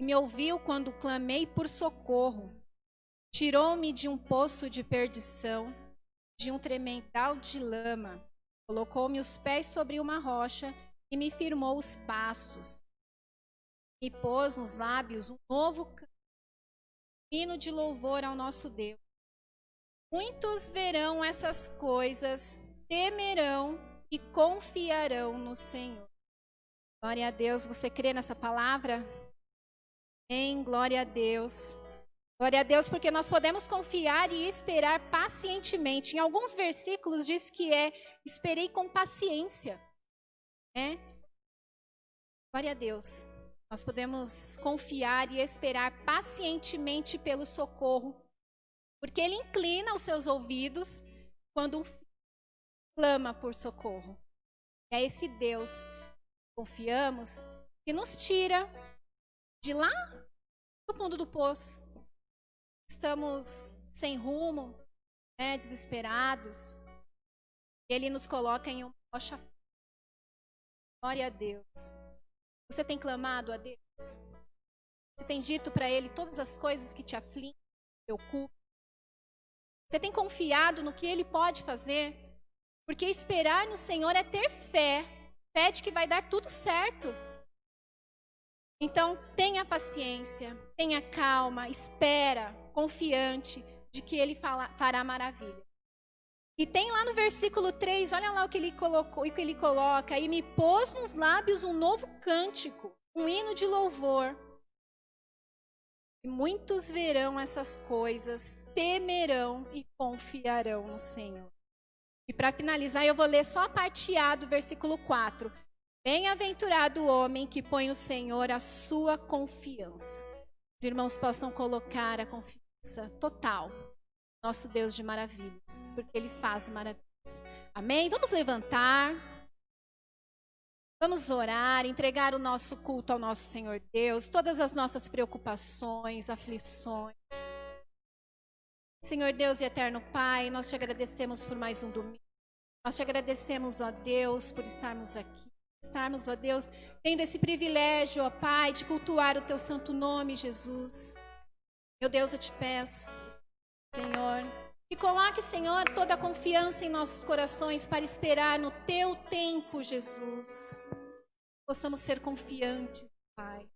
e me ouviu quando clamei por socorro. Tirou-me de um poço de perdição, de um tremendal de lama. Colocou-me os pés sobre uma rocha e me firmou os passos. Me pôs nos lábios um novo hino de louvor ao nosso Deus. Muitos verão essas coisas, temerão e confiarão no Senhor. Glória a Deus. Você crê nessa palavra? Amém. Glória a Deus. Glória a Deus, porque nós podemos confiar e esperar pacientemente. Em alguns versículos diz que esperei com paciência. Glória a Deus. Nós podemos confiar e esperar pacientemente pelo socorro, porque Ele inclina os seus ouvidos quando um filho clama por socorro. É esse Deus que confiamos que nos tira de lá do fundo do poço. Estamos sem rumo, desesperados. E Ele nos coloca em uma rocha. Glória a Deus. Você tem clamado a Deus? Você tem dito para Ele todas as coisas que te afligem, te preocupam? Você tem confiado no que Ele pode fazer? Porque esperar no Senhor é ter fé. Fé de que vai dar tudo certo. Então, tenha paciência, tenha calma, espera, confiante de que Ele fará maravilha. E tem lá no versículo 3, olha lá o que ele colocou, o que ele coloca. E me pôs nos lábios um novo cântico, um hino de louvor. E muitos verão essas coisas, temerão e confiarão no Senhor. E para finalizar, eu vou ler só a parte A do versículo 4. Bem-aventurado o homem que põe no Senhor a sua confiança. Os irmãos possam colocar a confiança total. Nosso Deus de maravilhas, porque Ele faz maravilhas. Amém? Vamos levantar. Vamos orar, entregar o nosso culto ao nosso Senhor Deus, todas as nossas preocupações, aflições. Senhor Deus e eterno Pai, nós te agradecemos por mais um domingo. Nós te agradecemos, ó Deus, por estarmos aqui. Estarmos, ó Deus, tendo esse privilégio, ó Pai, de cultuar o teu santo nome, Jesus. Meu Deus, eu te peço, Senhor, que coloque, Senhor, toda a confiança em nossos corações para esperar no teu tempo, Jesus. Possamos ser confiantes, Pai.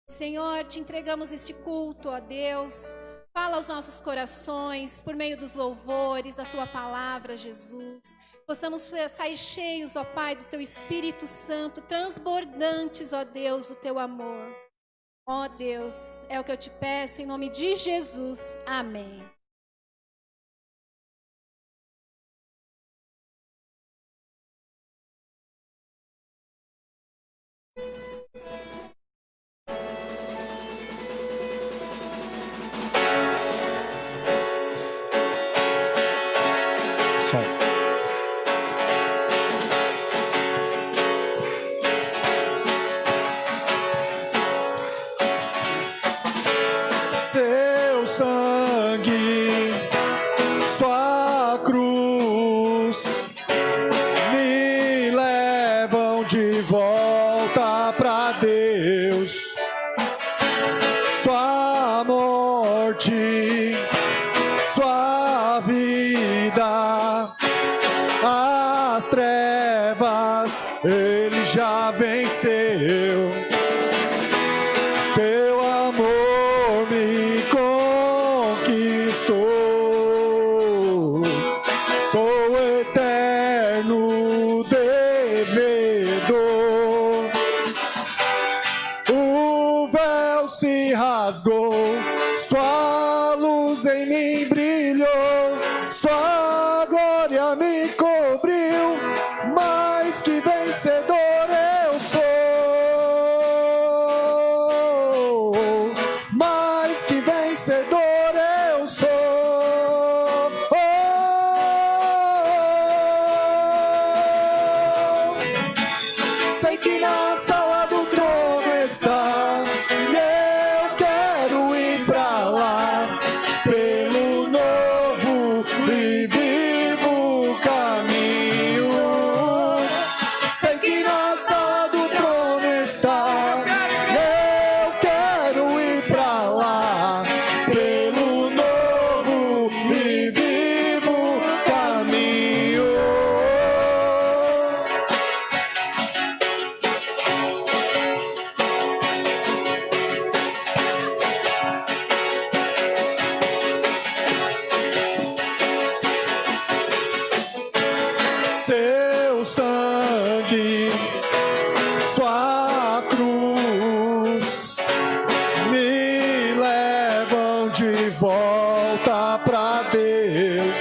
Senhor, te entregamos este culto, ó Deus. Fala aos nossos corações por meio dos louvores, da tua palavra, Jesus. Possamos sair cheios, ó Pai, do teu Espírito Santo, transbordantes, ó Deus, do teu amor. Ó Deus, é o que eu te peço em nome de Jesus. Amém. Seu sangue, sua cruz, me levam de volta pra Deus. Sua morte, sua vida, as trevas, Ele já venceu. Teu amor me conquistou. Sou eterno devedor. O véu se rasgou, sua luz em mim brilhou, sua glória me cobriu, mais que vencedor eu sou. Mais que vencedor eu sou. Sei que na sala do trono está, e eu quero ir pra lá, pelo novo livro pra Deus.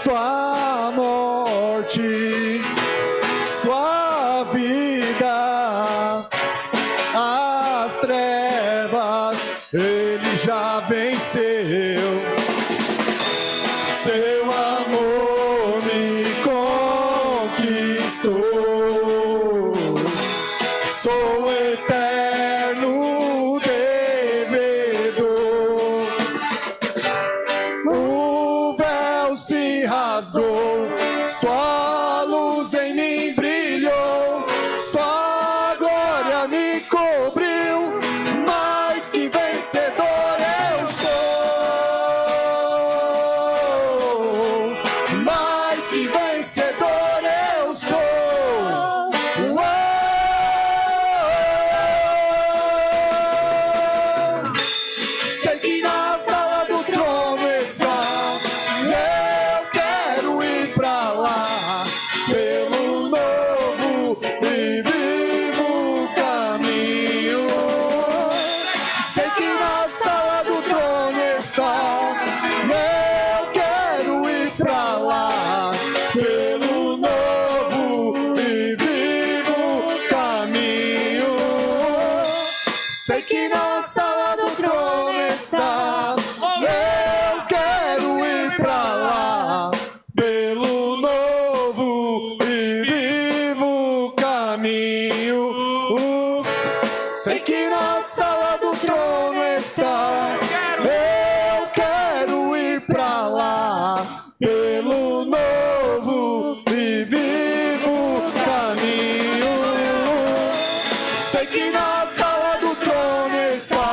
Sua morte, sua vida, as trevas ele já venceu. Seu amor me conquistou. Sou eterno devedor. O véu se rasgou, sua luz em mim brilhou, sua glória me cobriu, mais que vencedor eu sou, mais que vencedor eu sou. Sei que na sala do trono está, eu quero ir pra lá, pelo novo e vivo caminho. Sei que na sala do trono está, eu quero ir pra lá, pelo novo e vivo caminho. Sei que na sala do trono está, eu quero ir pra lá, pelo novo e vivo caminho. Sei que na sala do trono está, eu quero ir pra lá, pelo novo e vivo caminho. Sei que na sala do trono está,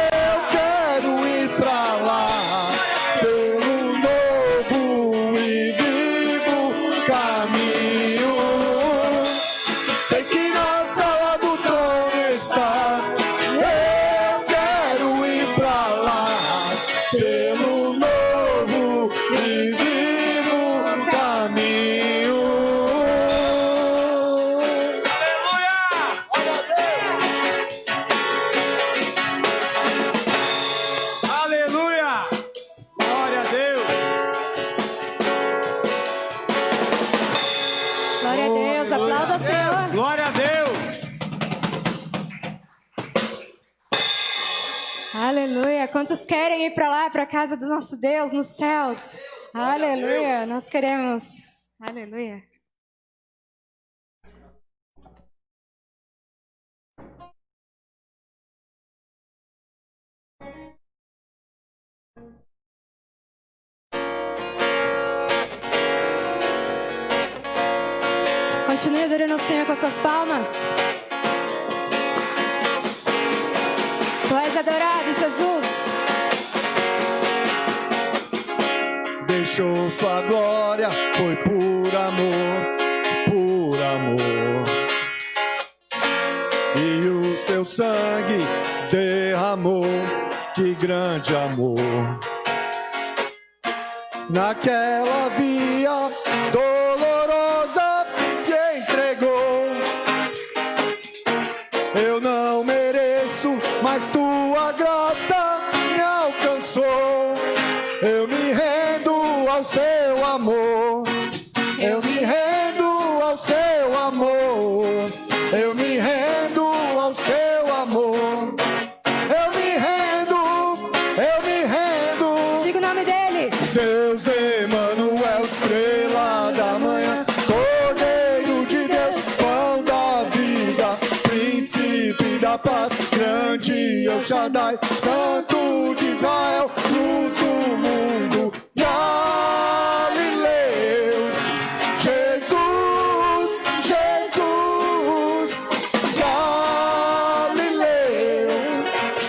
eu quero ir pra lá, pelo novo e vivo caminho. Sei que na sala do trono está, eu quero ir pra lá, pelo novo e vivo caminho. Aleluia! Glória a Deus! Glória a Deus, aplauda o Senhor. Glória a Deus! Aleluia. Quantos querem ir para lá, para a casa do nosso Deus, nos céus? Aleluia. Nós queremos. Aleluia. Continue adorando o Senhor com suas palmas. Tu és adorado, Jesus. Deixou sua glória, foi por amor, por amor. E o seu sangue derramou, que grande amor. Naquela via dolorosa se entregou. Eu não mereço, mas tua graça me alcançou. Eu me rendo ao seu amor. Eu me rendo ao seu amor. Eu me rendo ao seu amor. Eu me rendo, eu me rendo. Diga o nome dele. Deus Emanuel, estrela da manhã, Cordeiro de Deus, pão da vida, príncipe da paz, grande El Shaddai, Santo de Israel, luz do mundo, Galileu. Jesus, Jesus, Galileu.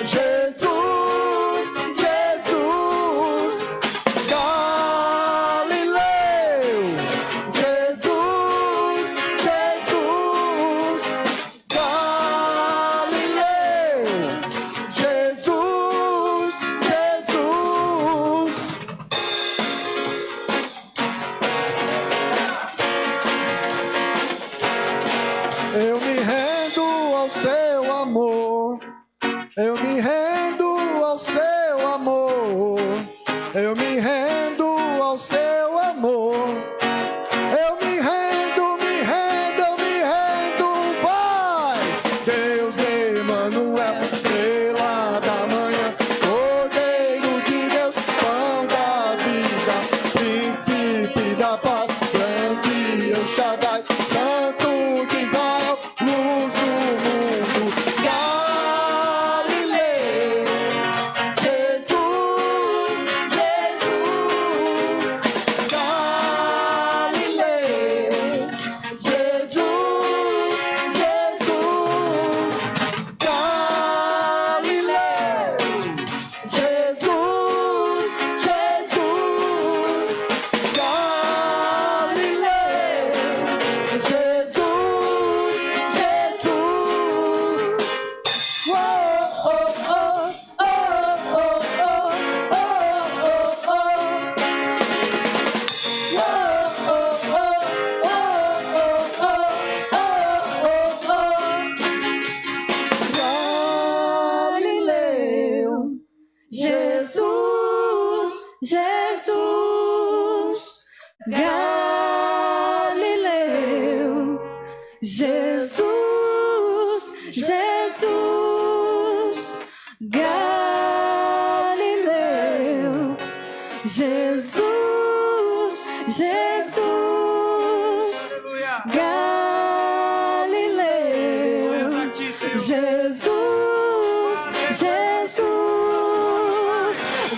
Jesus, Jesus, Galileu. Jesus, Jesus, Galileu. Jesus, Jesus, Eu me rendo ao seu amor. Eu me rendo, me rendo, eu me rendo, vai! Deus Emanuel, estrela da manhã, Cordeiro de Deus, pão da vida, príncipe da paz, grande El Shaddai, Santo de Israel, luz do mundo, Galileu, Jesus, Jesus, Galileu, Jesus, Jesus, Galileu, Jesus, Jesus, Galileu, Jesus, Jesus. Oh, oh, oh, oh, oh, oh, oh, oh, oh. Galileu, Jesus, Jesus, Galileu, Jesus, Jesus, Galileu, Jesus, Jesus, Aleluia. Galileu, Glórias a ti, Senhor. Jesus, Jesus,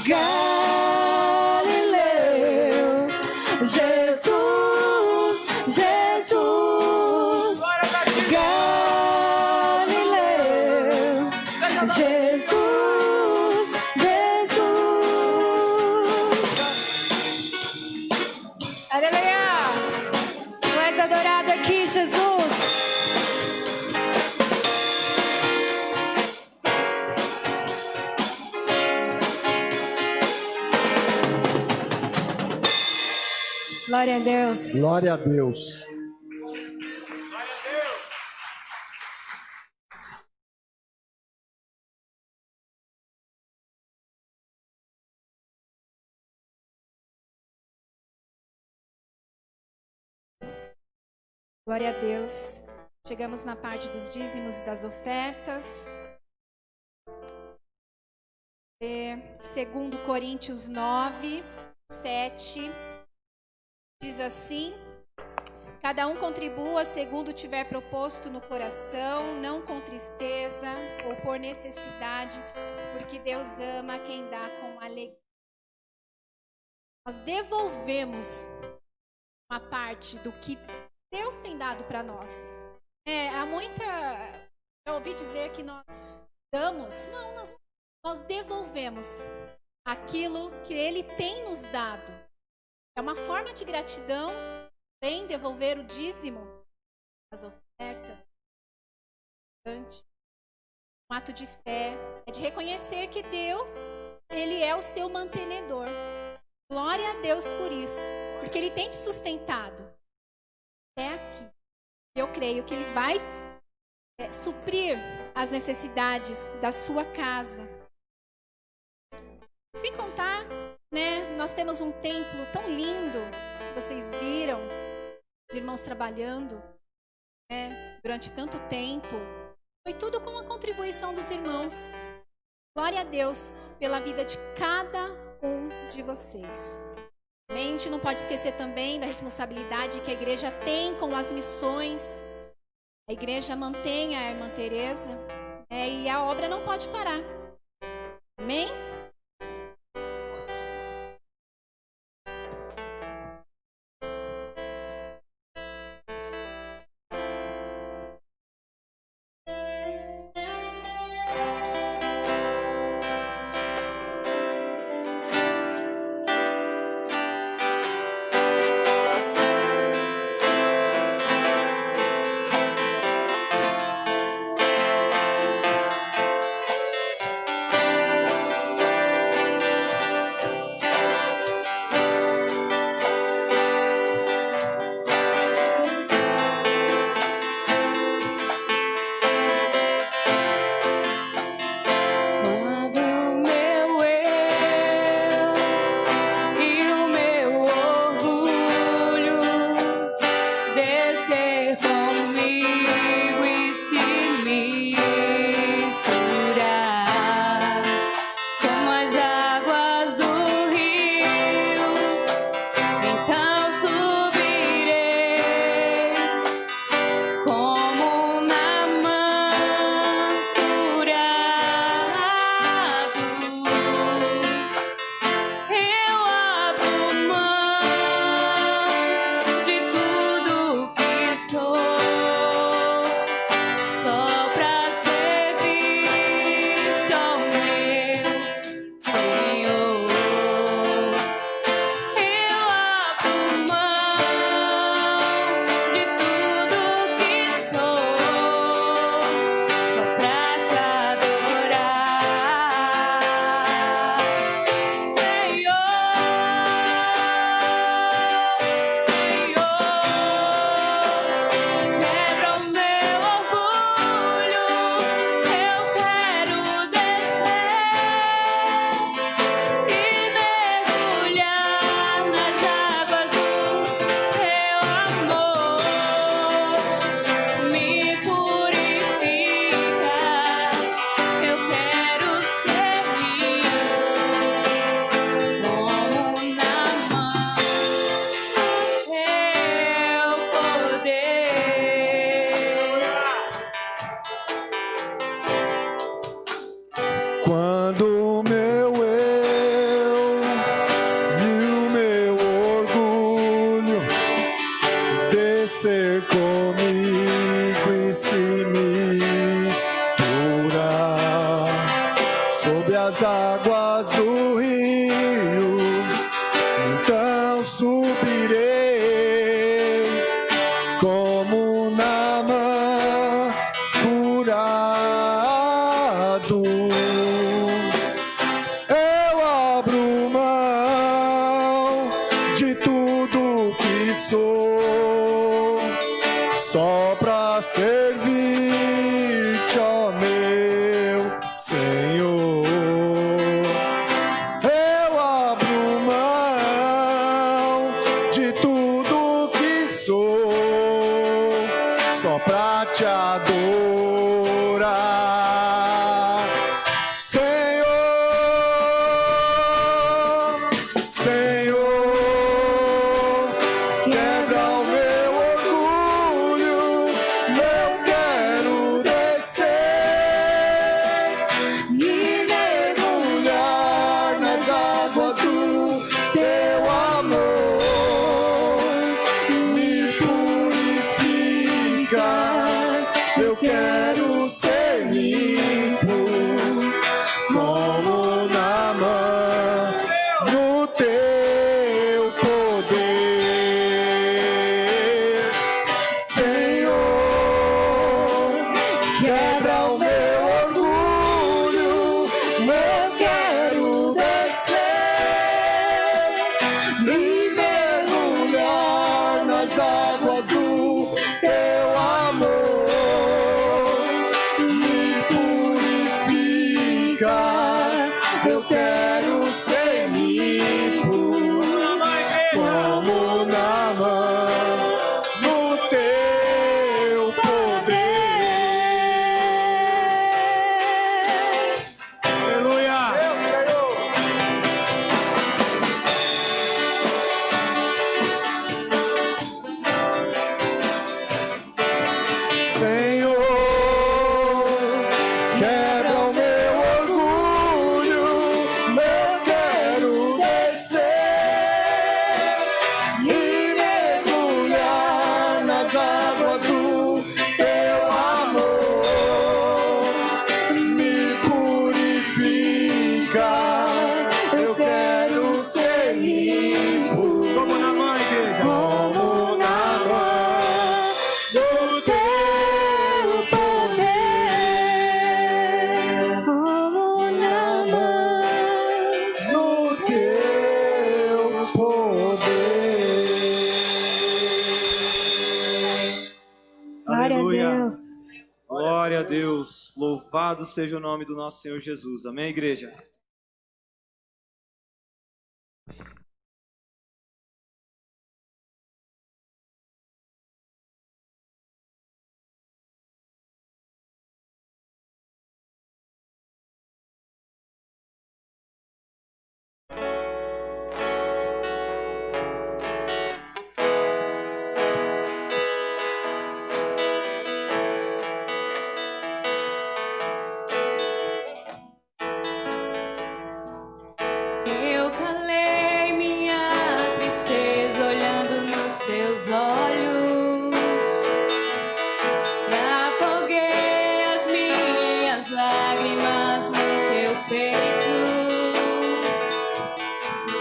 Galileu, Jesus, Jesus, Glórias a ti. Galileu, Jesus, Jesus. Aleluia! Tu és adorado aqui, Jesus. Glória a Deus. Glória a Deus. Glória a Deus. Glória a Deus. Chegamos na parte dos dízimos e das ofertas. Segundo Coríntios 9, 7, diz assim: cada um contribua segundo tiver proposto no coração, não com tristeza ou por necessidade, porque Deus ama quem dá com alegria. Nós devolvemos uma parte do que Deus tem dado para nós. Eu ouvi dizer que nós damos. Não, nós devolvemos aquilo que Ele tem nos dado. É uma forma de gratidão, bem devolver o dízimo, as ofertas, um ato de fé, é de reconhecer que Deus, Ele é o seu mantenedor. Glória a Deus por isso, porque Ele tem te sustentado até aqui. Eu creio que Ele vai suprir as necessidades da sua casa. Sem contar, nós temos um templo tão lindo, que vocês viram, os irmãos trabalhando, durante tanto tempo. Foi tudo com a contribuição dos irmãos. Glória a Deus pela vida de cada um de vocês. Amém? A gente não pode esquecer também da responsabilidade que a igreja tem com as missões. A igreja mantém a irmã Teresa, e a obra não pode parar. Amém? te adorar. Senhor, Senhor, quebra o meu orgulho, eu quero descer e mergulhar nas águas do teu amor. Me purifica, eu quero ser limpo, como Naamã, no teu poder. Senhor, quebra o meu orgulho, eu quero descer e mergulhar nas águas do teu amor. Me purifica, eu quero ser limpo, como Naamã, no teu poder. Aleluia. Senhor, quebra o meu orgulho, eu quero descer e mergulhar nas águas do teu amor. Me purifica, eu quero ser limpo, Como na mãe, igreja. como Naamã, no teu poder. Como Naamã. No teu poder. Glória a Aleluia. Deus. Glória a Deus. Louvado seja o nome do nosso Senhor Jesus. Amém, igreja? Eu calei minha tristeza olhando nos teus olhos e afoguei as minhas lágrimas no teu peito.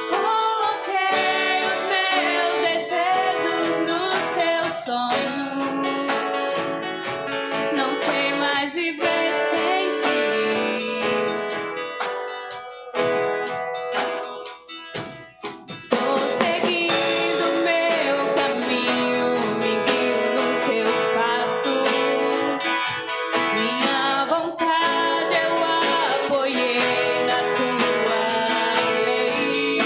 Coloquei os meus desejos nos teus sonhos. Não sei mais viver sem ti. Estou seguindo meu caminho, me guio nos teus passos. Minha vontade eu apoiei na tua lei.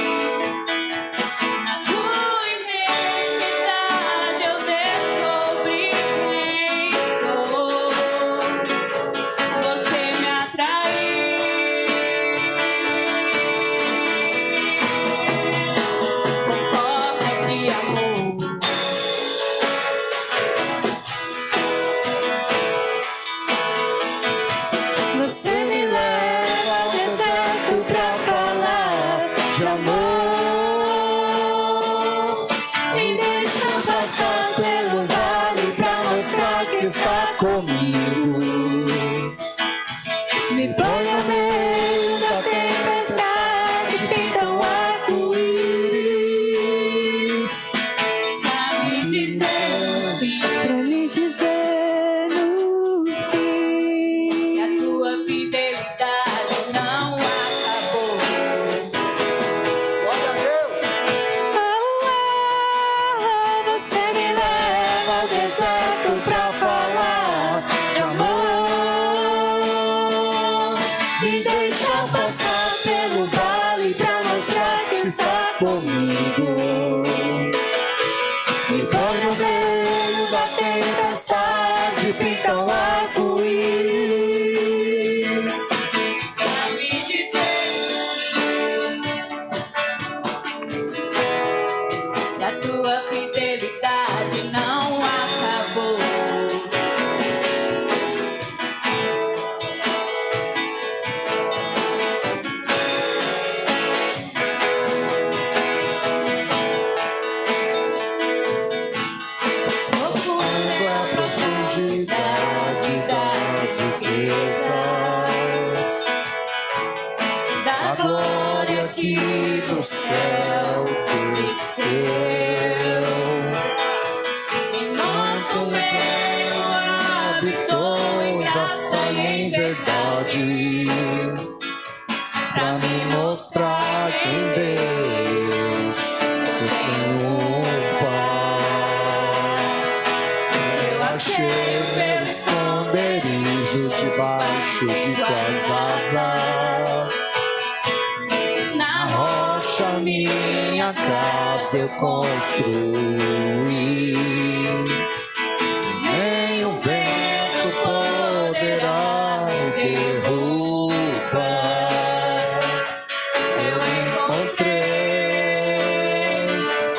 Na tua imensidade eu descobri quem sou. Você me com portas de amor. Você me leva ao deserto pra falar de amor. Me deixa passar pelo vale pra mostrar que está comigo. Me põe no meio da tempestade, pinta um arco-íris Pra me dizer no fim pra me dizer no fim que a tua fidelidade não acabou. Glória a Deus. Você me leva ao deserto pra falar de amor. Me deixa passar pelo vale pra mostrar que está comigo. Me põe no meio da tempestade, pinta do céu desceu. Em nosso meio habitou em graça e em verdade, Pra me mostrar que em Deus eu tenho um Pai. Eu achei meu esconderijo debaixo de tuas asas. na Rocha minha casa eu construí. Nem o vento poderá me derrubar. Eu encontrei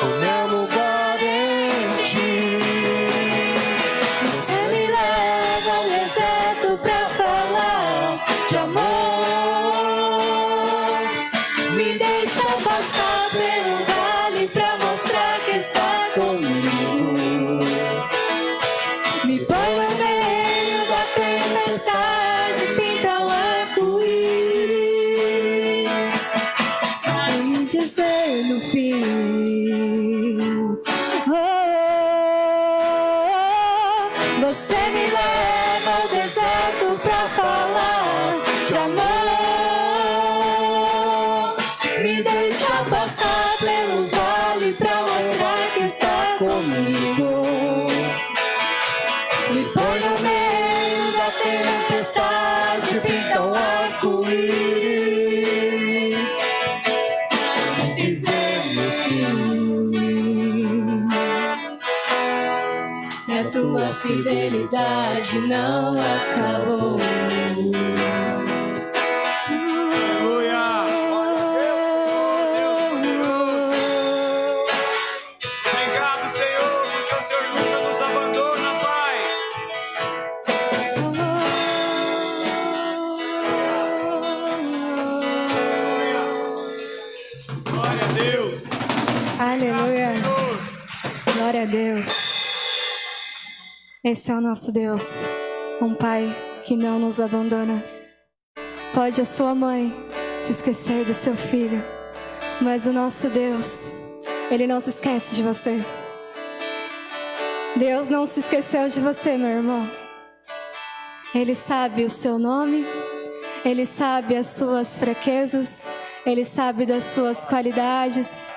o meu lugar em ti. Você me leva ao deserto pra falar de amor. Me deixa passar pelo vale pra mostrar que está comigo. Me põe no meio da tempestade, pinta um arco-íris. Pra me dizer no fim, oh, você me leva ao deserto pra falar de amor. Me deixa passar pelo vale pra mostrar que está comigo. Me põe no meio da tempestade, pinta um arco-íris. Me dizer no fim, e a tua fidelidade não acabou. Aleluia! Obrigado, Senhor, porque o Senhor nunca nos abandona, Pai. Glória a Deus. Aleluia. Senhor. Glória a Deus. Esse é o nosso Deus, um Pai que não nos abandona. Pode a sua mãe se esquecer do seu filho, mas o nosso Deus, Ele não se esquece de você. Deus não se esqueceu de você, meu irmão. Ele sabe o seu nome, Ele sabe as suas fraquezas, Ele sabe das suas qualidades.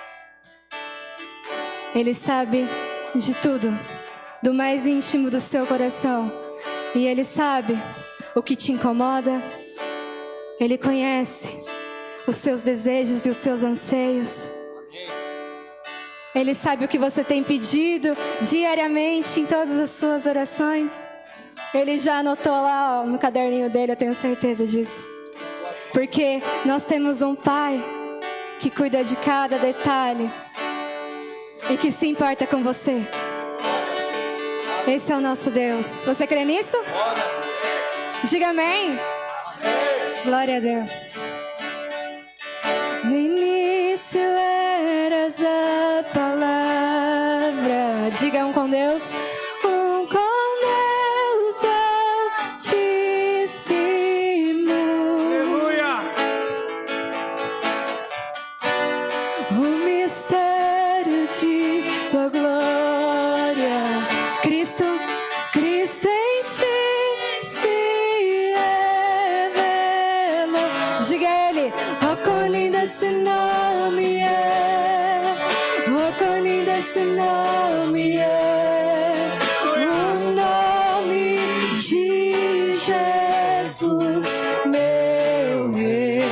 Ele sabe de tudo, do mais íntimo do seu coração. E Ele sabe o que te incomoda. Ele conhece os seus desejos e os seus anseios. Ele sabe o que você tem pedido diariamente em todas as suas orações. Ele já anotou lá, ó, no caderninho dele, eu tenho certeza disso. Porque nós temos um Pai que cuida de cada detalhe e que se importa com você. Esse é o nosso Deus. Você crê nisso? Diga amém. Glória a Deus. No início eras a palavra. Diga um com Deus. Um com Deus altíssimo. Aleluia! O mistério de tua glória, Cristo, Cristo em ti se revela. Diga a Ele, oh, quão lindo esse nome é, oh, quão lindo esse nome é, o nome de Jesus, meu Rei.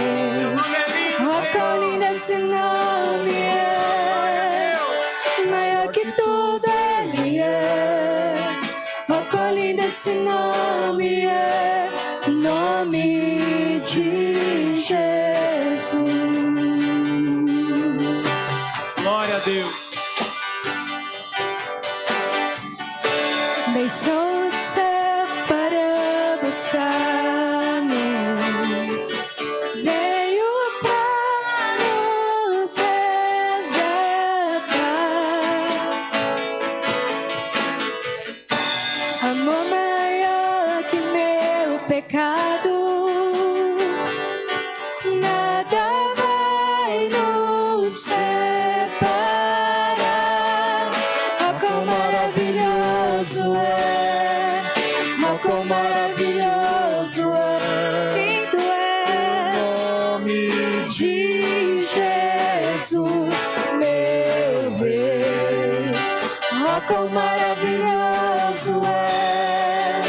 Oh, quão lindo esse nome é, maior que tudo Ele é. Oh, quão lindo esse nome é, nome de Jesus. Glória a Deus. Deixou o céu para buscar-nos, veio para nos resgatar. Amor maior que meu pecado, nada vai nos meu Rei. Oh, quão maravilhoso é,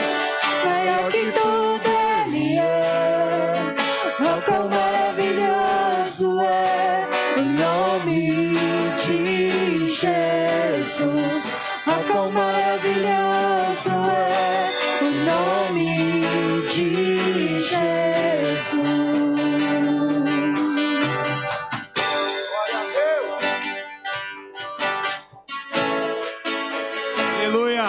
maior que tudo Ele é. Oh, quão maravilhoso é o nome de Jesus. Oh, quão maravilhoso é o nome de Jesus. Glória a Deus. Aleluia.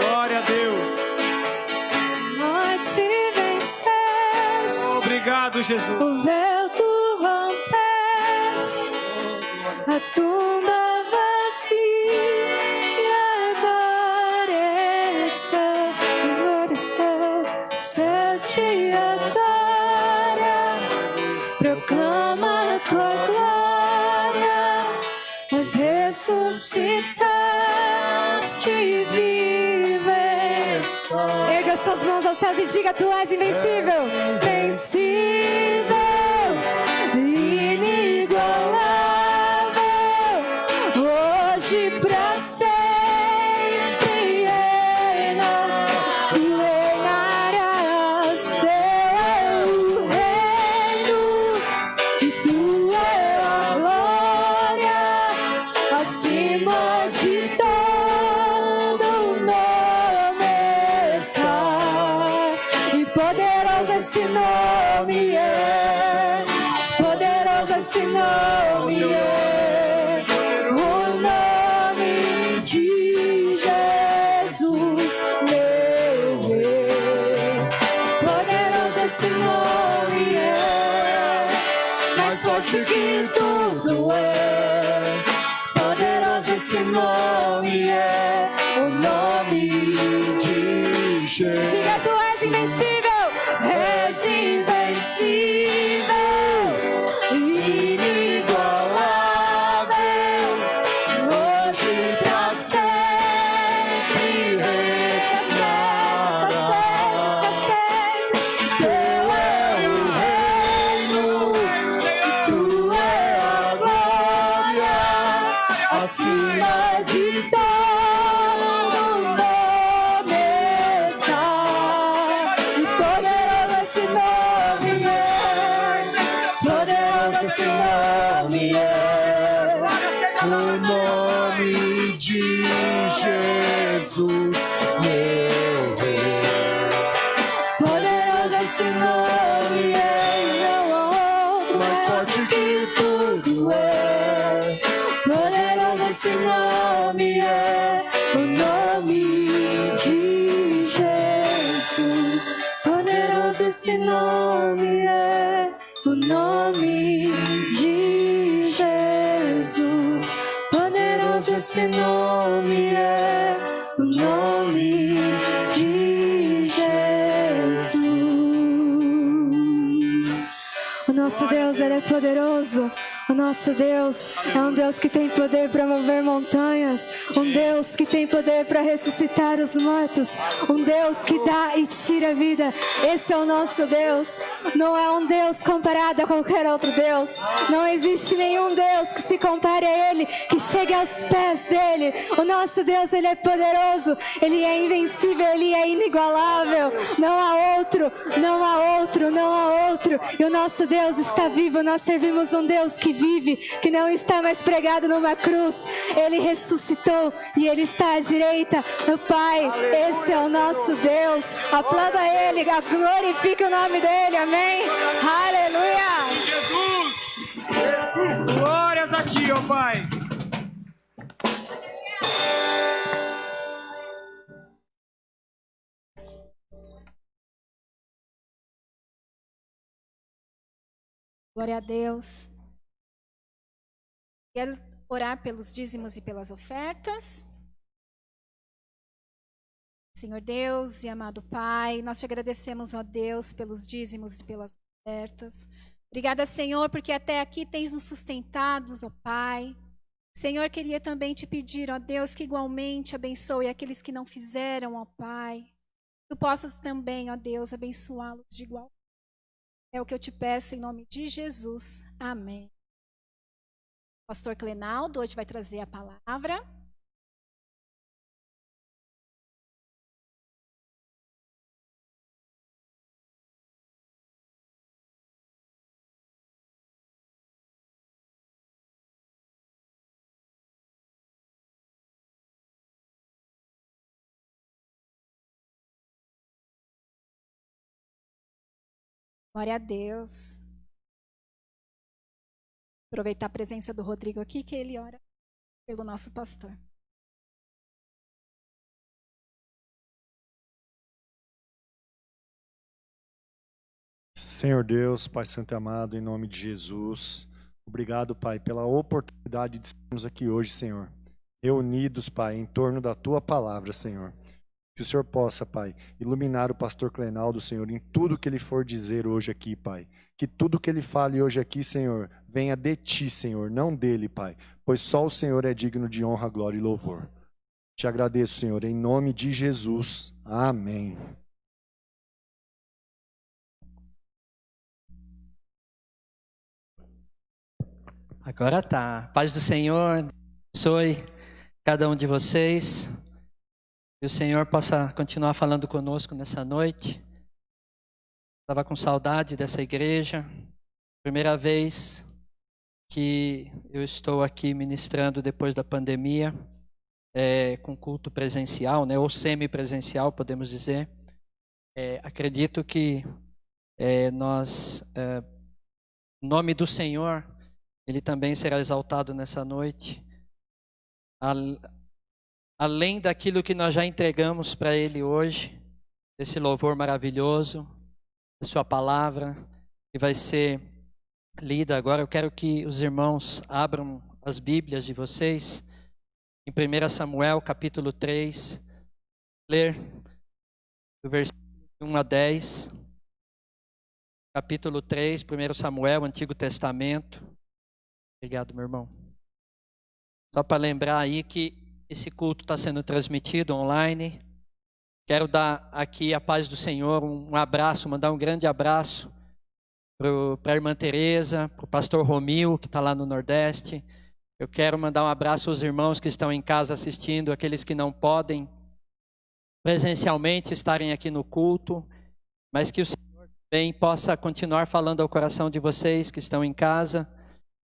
Glória a Deus. Morte venceste, Obrigado, Jesus. o véu tu rompeste, a tumba vazia agora está, céu te adora, proclama a tua glória, mas ressuscitaste e viva está. Erga suas mãos aos céus e diga: Tu és invencível. Invencível, inigualável, hoje pra sempre reina. Tu reinarás, teu é o reino, e tu é a glória, acima de todo nome está. E poderoso esse nome é, poderoso esse nome é, o nome de Jesus, meu Rei. Poderoso esse nome é, mais forte que tudo é. Poderoso esse nome é, o nome de Jesus. Diga: Tu és invencível. És invencível, inigualável, hoje pra sempre reinarás. Teu é o reino, tu é a glória, acima de todo nome está. E poderoso esse nome é, poderoso esse nome é, o nome de Jesus, meu Rei. Poderoso esse nome é, e não há outro mais forte que tudo é. Poderoso esse nome é, o nome de Jesus. Poderoso esse nome é, o nome de Jesus. Poderoso esse nome é, o nome de Jesus. O nosso Deus, Ele é poderoso. O nosso Deus é um Deus que tem poder para mover montanhas. Um Deus que tem poder para ressuscitar os mortos. Um Deus que dá e tira a vida. Esse é o nosso Deus. Não é um Deus comparado a qualquer outro Deus. Não existe nenhum Deus que se compare a Ele, que chegue aos pés dEle. O nosso Deus, Ele é poderoso. Ele é invencível, Ele é inigualável. Não há outro, não há outro, não há outro. E o nosso Deus está vivo. Nós servimos um Deus que vive, que não está mais pregado numa cruz. Ele ressuscitou e Ele está à direita do Pai. Esse é o nosso Deus. Aplauda Ele, glorifique o nome dEle. Amém. Aleluia. Jesus! Glórias a Ti, ó Pai! Glória a Deus. Quero orar pelos dízimos e pelas ofertas. Senhor Deus e amado Pai, nós te agradecemos, ó Deus, pelos dízimos e pelas ofertas. Obrigada, Senhor, porque até aqui tens nos sustentados, ó Pai. Senhor, queria também te pedir, ó Deus, que igualmente abençoe aqueles que não fizeram, ó Pai. Tu possas também, ó Deus, abençoá-los de igual. É o que eu te peço em nome de Jesus. Amém. O pastor Clenaldo hoje vai trazer a palavra. Glória a Deus. Aproveitar a presença do Rodrigo aqui, que ele ora pelo nosso pastor. Senhor Deus, Pai Santo e amado, em nome de Jesus, obrigado, Pai, pela oportunidade de estarmos aqui hoje, Senhor, reunidos, Pai, em torno da Tua palavra, Senhor. Que o Senhor possa, Pai, iluminar o pastor Clenaldo, Senhor, em tudo que ele for dizer hoje aqui, Pai. Que tudo que ele fale hoje aqui, Senhor, venha de Ti, Senhor, não dele, Pai, pois só o Senhor é digno de honra, glória e louvor. Te agradeço, Senhor, em nome de Jesus. Amém. Agora tá. Paz do Senhor, abençoe cada um de vocês. Que o Senhor possa continuar falando conosco nessa noite. Estava com saudade dessa igreja. Primeira vez que eu estou aqui ministrando depois da pandemia, com culto presencial, né, ou semipresencial, podemos dizer. Acredito que o nome do Senhor, Ele também será exaltado nessa noite. Além daquilo que nós já entregamos para Ele hoje, desse louvor maravilhoso, da Sua palavra, que vai ser lida agora, eu quero que os irmãos abram as Bíblias de vocês, em 1 Samuel, capítulo 3, ler do versículo 1 a 10, capítulo 3, 1 Samuel, Antigo Testamento. Obrigado, meu irmão. Só para lembrar aí que esse culto está sendo transmitido online. Quero dar aqui a paz do Senhor, um abraço, mandar um grande abraço para a irmã Tereza, para o pastor Romil, que está lá no Nordeste. Eu quero mandar um abraço aos irmãos que estão em casa assistindo, aqueles que não podem presencialmente estarem aqui no culto, mas que o Senhor também possa continuar falando ao coração de vocês que estão em casa,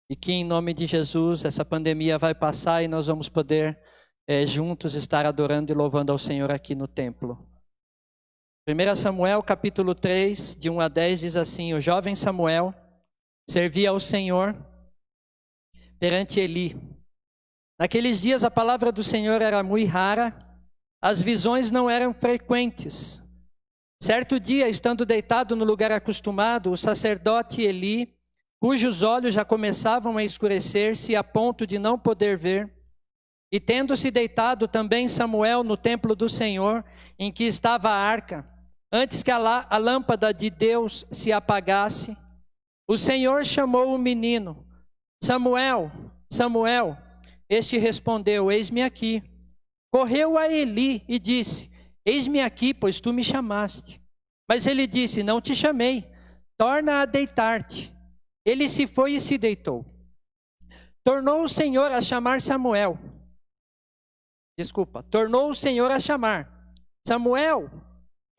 e que em nome de Jesus essa pandemia vai passar e nós vamos poder juntos estar adorando e louvando ao Senhor aqui no templo. 1 Samuel capítulo 3, de 1 a 10 diz assim: o jovem Samuel servia ao Senhor perante Eli. Naqueles dias a palavra do Senhor era muito rara, as visões não eram frequentes. Certo dia, estando deitado no lugar acostumado, o sacerdote Eli, cujos olhos já começavam a escurecer-se a ponto de não poder ver, e tendo-se deitado também Samuel no templo do Senhor, em que estava a arca, antes que a lâmpada de Deus se apagasse, o Senhor chamou o menino: Samuel, Samuel. Este respondeu: eis-me aqui. Correu a Eli e disse: eis-me aqui, pois tu me chamaste. Mas ele disse: não te chamei, torna a deitar-te. Ele se foi e se deitou. Tornou o Senhor a chamar Samuel.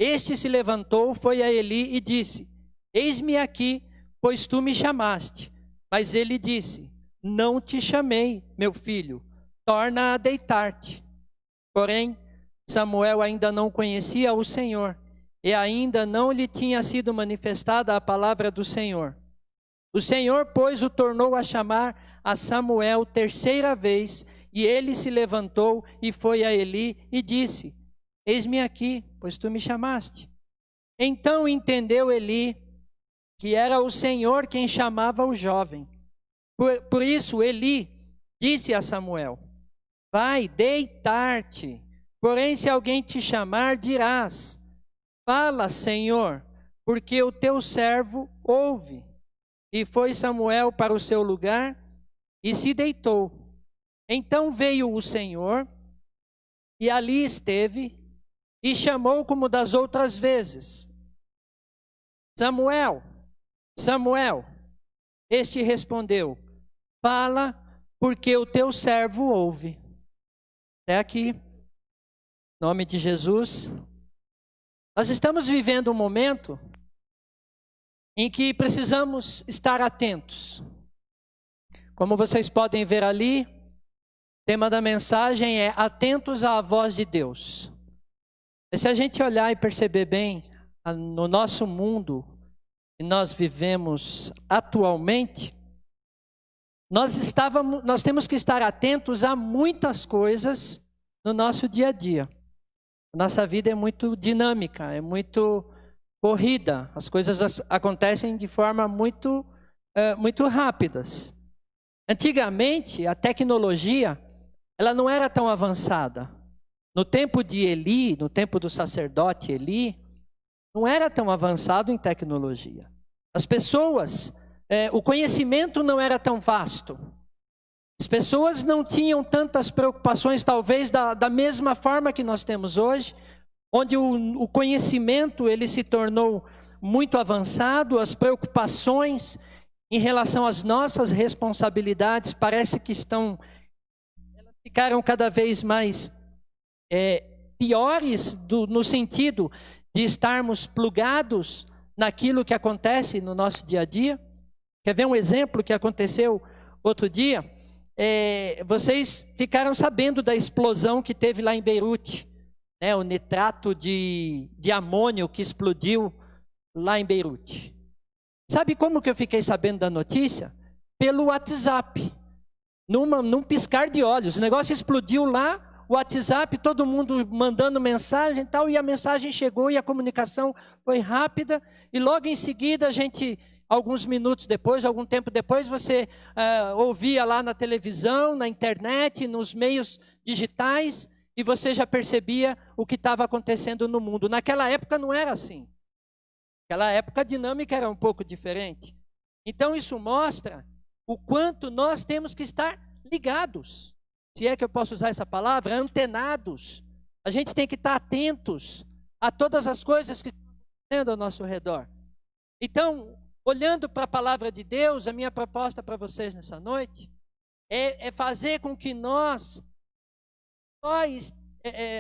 Este se levantou, foi a Eli e disse: eis-me aqui, pois tu me chamaste. Mas ele disse: não te chamei, meu filho, torna a deitar-te. Porém, Samuel ainda não conhecia o Senhor, e ainda não lhe tinha sido manifestada a palavra do Senhor. O Senhor, pois, o tornou a chamar a Samuel terceira vez, e ele se levantou e foi a Eli e disse: eis-me aqui, pois tu me chamaste. Então entendeu Eli que era o Senhor quem chamava o jovem. Por isso Eli disse a Samuel: vai deitar-te, porém se alguém te chamar, dirás: fala, Senhor, porque o teu servo ouve. E foi Samuel para o seu lugar e se deitou. Então veio o Senhor e ali esteve e chamou como das outras vezes: Samuel. Samuel, este respondeu: fala, porque o teu servo ouve. Até aqui, em nome de Jesus. Nós estamos vivendo um momento em que precisamos estar atentos. Como vocês podem ver ali, o tema da mensagem é atentos à voz de Deus. E se a gente olhar e perceber bem, no nosso mundo que nós vivemos atualmente, nós temos que estar atentos a muitas coisas no nosso dia a dia. Nossa vida é muito dinâmica, é muito corrida. As coisas acontecem de forma muito rápidas. Antigamente, a tecnologia, ela não era tão avançada. No tempo de Eli, no tempo do sacerdote Eli, não era tão avançado em tecnologia. As pessoas, o conhecimento não era tão vasto. As pessoas não tinham tantas preocupações, talvez, da mesma forma que nós temos hoje, onde o conhecimento ele se tornou muito avançado, as preocupações em relação às nossas responsabilidades parece que ficaram cada vez mais piores no sentido de estarmos plugados naquilo que acontece no nosso dia a dia. Quer ver um exemplo que aconteceu outro dia? Vocês ficaram sabendo da explosão que teve lá em Beirute, né? O nitrato de amônio que explodiu lá em Beirute. Sabe como que eu fiquei sabendo da notícia? Pelo WhatsApp, num piscar de olhos. O negócio explodiu lá, o WhatsApp, todo mundo mandando mensagem e tal, e a mensagem chegou e a comunicação foi rápida, e logo em seguida alguns minutos depois, algum tempo depois, você ouvia lá na televisão, na internet, nos meios digitais, e você já percebia o que estava acontecendo no mundo. Naquela época não era assim. Naquela época a dinâmica era um pouco diferente. Então isso mostra o quanto nós temos que estar ligados. Se é que eu posso usar essa palavra, antenados. A gente tem que estar atentos a todas as coisas que estão acontecendo ao nosso redor. Então, olhando para a palavra de Deus, a minha proposta para vocês nessa noite é fazer com que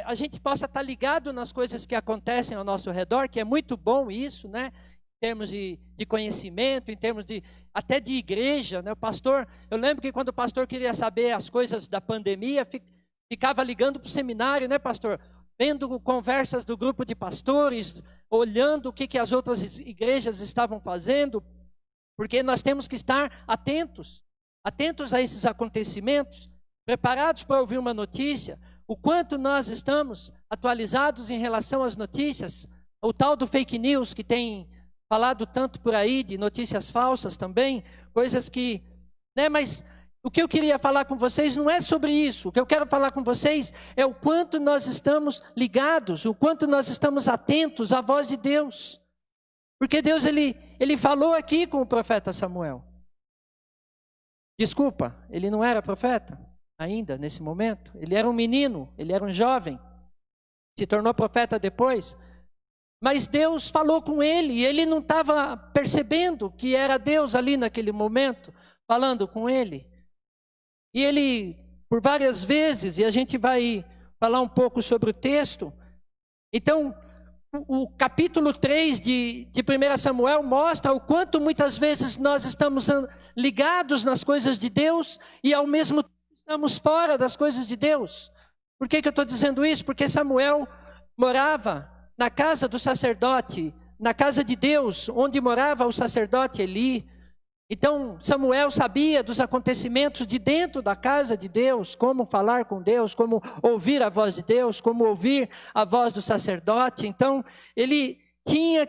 a gente possa estar ligado nas coisas que acontecem ao nosso redor, que é muito bom isso, né? Em termos de conhecimento, em termos até de igreja, né? Eu lembro que quando o pastor queria saber as coisas da pandemia, ficava ligando para o seminário, né, pastor? Vendo conversas do grupo de pastores, olhando o que as outras igrejas estavam fazendo, porque nós temos que estar atentos a esses acontecimentos, preparados para ouvir uma notícia, o quanto nós estamos atualizados em relação às notícias, o tal do fake news que tem falado tanto por aí, de notícias falsas também, coisas que, né, mas o que eu queria falar com vocês não é sobre isso. O que eu quero falar com vocês é o quanto nós estamos ligados, o quanto nós estamos atentos à voz de Deus. Porque Deus, ele falou aqui com o profeta Samuel. Desculpa, ele não era profeta ainda nesse momento. Ele era um menino, ele era um jovem. Se tornou profeta depois. Mas Deus falou com ele e ele não estava percebendo que era Deus ali naquele momento, falando com ele. E ele, por várias vezes, e a gente vai falar um pouco sobre o texto. Então, o capítulo 3 de 1 Samuel mostra o quanto muitas vezes nós estamos ligados nas coisas de Deus e ao mesmo tempo estamos fora das coisas de Deus. Por que eu estou dizendo isso? Porque Samuel morava na casa do sacerdote, na casa de Deus, onde morava o sacerdote Eli. Então, Samuel sabia dos acontecimentos de dentro da casa de Deus, como falar com Deus, como ouvir a voz de Deus, como ouvir a voz do sacerdote. Então, ele tinha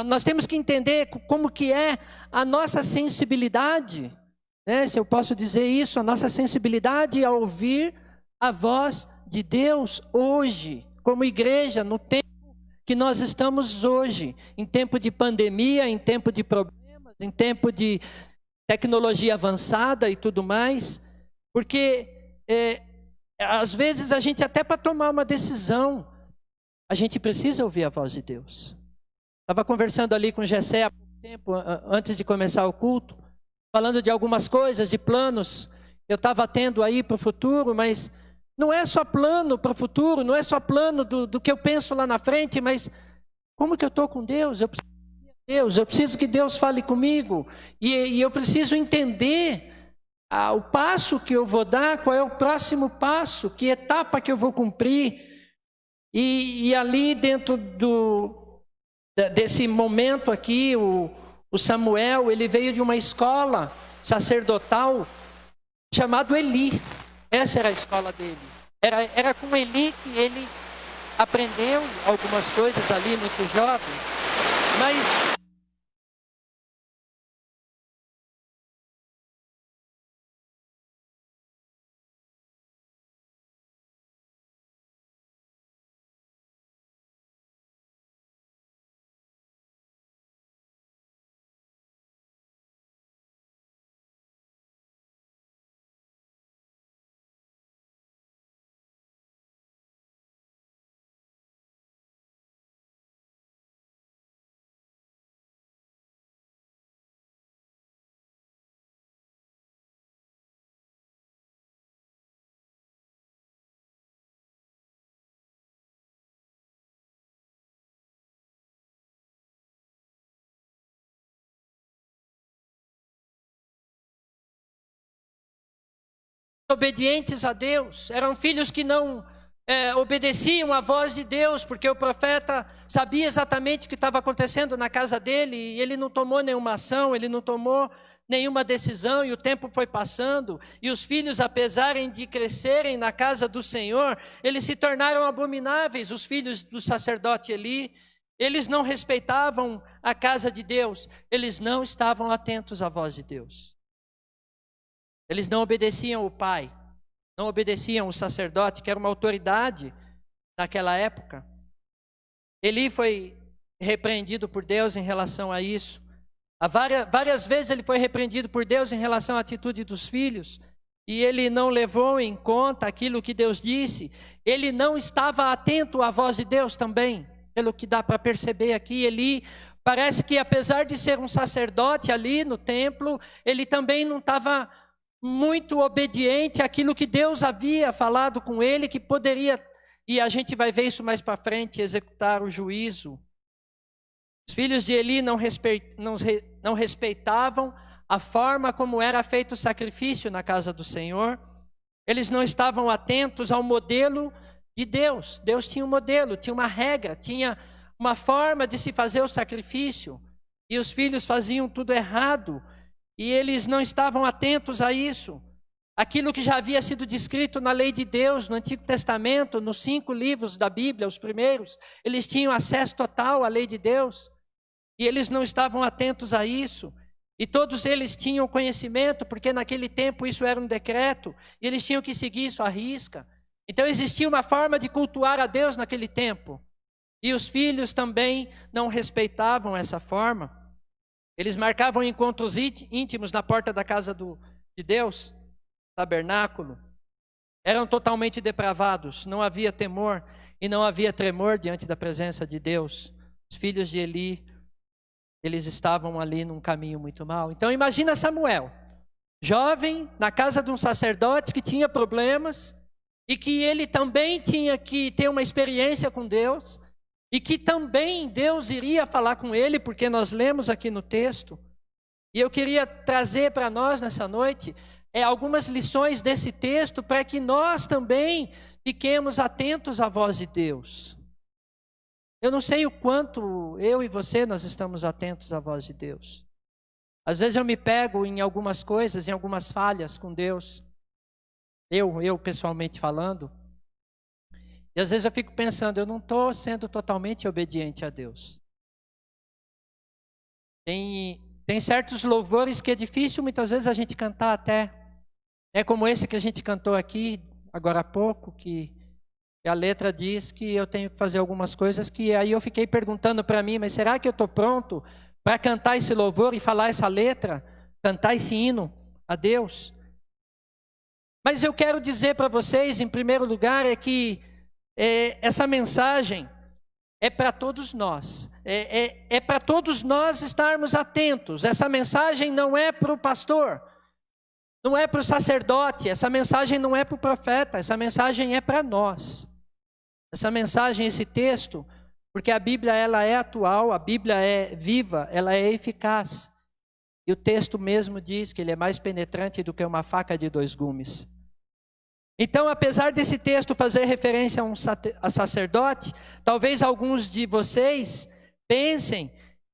nós temos que entender como que é a nossa sensibilidade, né? Se eu posso dizer isso, a nossa sensibilidade a ouvir a voz de Deus hoje, como igreja, no tempo que nós estamos hoje, em tempo de pandemia, em tempo de problemas, em tempo de tecnologia avançada e tudo mais, porque às vezes a gente até para tomar uma decisão, a gente precisa ouvir a voz de Deus. Estava conversando ali com o Gessé há pouco tempo, antes de começar o culto, falando de algumas coisas, de planos eu estava tendo aí para o futuro, mas não é só plano para o futuro, não é só plano do que eu penso lá na frente, mas como que eu estou com Deus? Eu preciso de Deus, eu preciso que Deus fale comigo, e eu preciso entender o passo que eu vou dar, qual é o próximo passo, que etapa que eu vou cumprir. E ali dentro desse momento aqui, o Samuel, ele veio de uma escola sacerdotal chamado Eli. Essa era a escola dele. Era com Eli que ele aprendeu algumas coisas ali, muito jovem. Mas obedientes a Deus, eram filhos que não obedeciam à voz de Deus, porque o profeta sabia exatamente o que estava acontecendo na casa dele, e ele não tomou nenhuma ação, ele não tomou nenhuma decisão, e o tempo foi passando, e os filhos, apesar de crescerem na casa do Senhor, eles se tornaram abomináveis. Os filhos do sacerdote Eli, eles não respeitavam a casa de Deus, eles não estavam atentos à voz de Deus. Eles não obedeciam o pai, não obedeciam o sacerdote, que era uma autoridade naquela época. Eli foi repreendido por Deus em relação a isso. Várias vezes ele foi repreendido por Deus em relação à atitude dos filhos, e ele não levou em conta aquilo que Deus disse. Ele não estava atento à voz de Deus também, pelo que dá para perceber aqui. Eli, parece que apesar de ser um sacerdote ali no templo, ele também não estava muito obediente àquilo que Deus havia falado com ele, que poderia, e a gente vai ver isso mais para frente, executar o juízo. Os filhos de Eli não respeitavam a forma como era feito o sacrifício na casa do Senhor. Eles não estavam atentos ao modelo de Deus. Deus tinha um modelo, tinha uma regra, tinha uma forma de se fazer o sacrifício, e os filhos faziam tudo errado. E eles não estavam atentos a isso. Aquilo que já havia sido descrito na lei de Deus, no Antigo Testamento, nos 5 livros da Bíblia, os primeiros, eles tinham acesso total à lei de Deus. E eles não estavam atentos a isso. E todos eles tinham conhecimento, porque naquele tempo isso era um decreto, e eles tinham que seguir isso à risca. Então existia uma forma de cultuar a Deus naquele tempo. E os filhos também não respeitavam essa forma. Eles marcavam encontros íntimos na porta da casa de Deus, tabernáculo. Eram totalmente depravados, não havia temor e não havia tremor diante da presença de Deus. Os filhos de Eli, eles estavam ali num caminho muito mau. Então imagina Samuel, jovem, na casa de um sacerdote que tinha problemas, e que ele também tinha que ter uma experiência com Deus, e que também Deus iria falar com ele, porque nós lemos aqui no texto. E eu queria trazer para nós nessa noite algumas lições desse texto, para que nós também fiquemos atentos à voz de Deus. Eu não sei o quanto eu e você nós estamos atentos à voz de Deus. Às vezes eu me pego em algumas coisas, em algumas falhas com Deus. Eu pessoalmente falando. E às vezes eu fico pensando, eu não estou sendo totalmente obediente a Deus. Tem certos louvores que é difícil muitas vezes a gente cantar até. É como esse que a gente cantou aqui agora há pouco, que a letra diz que eu tenho que fazer algumas coisas, que aí eu fiquei perguntando para mim, mas será que eu estou pronto para cantar esse louvor e falar essa letra, cantar esse hino a Deus? Mas eu quero dizer para vocês, em primeiro lugar, é que essa mensagem, é para todos nós. É para todos nós estarmos atentos. Essa mensagem não é para o pastor, não é para o sacerdote, essa mensagem não é para o profeta, essa mensagem é para nós. Essa mensagem, esse texto, porque a Bíblia ela é atual, a Bíblia é viva, ela é eficaz. E o texto mesmo diz que ele é mais penetrante do que uma faca de 2 gumes. Então, apesar desse texto fazer referência a sacerdote, talvez alguns de vocês pensem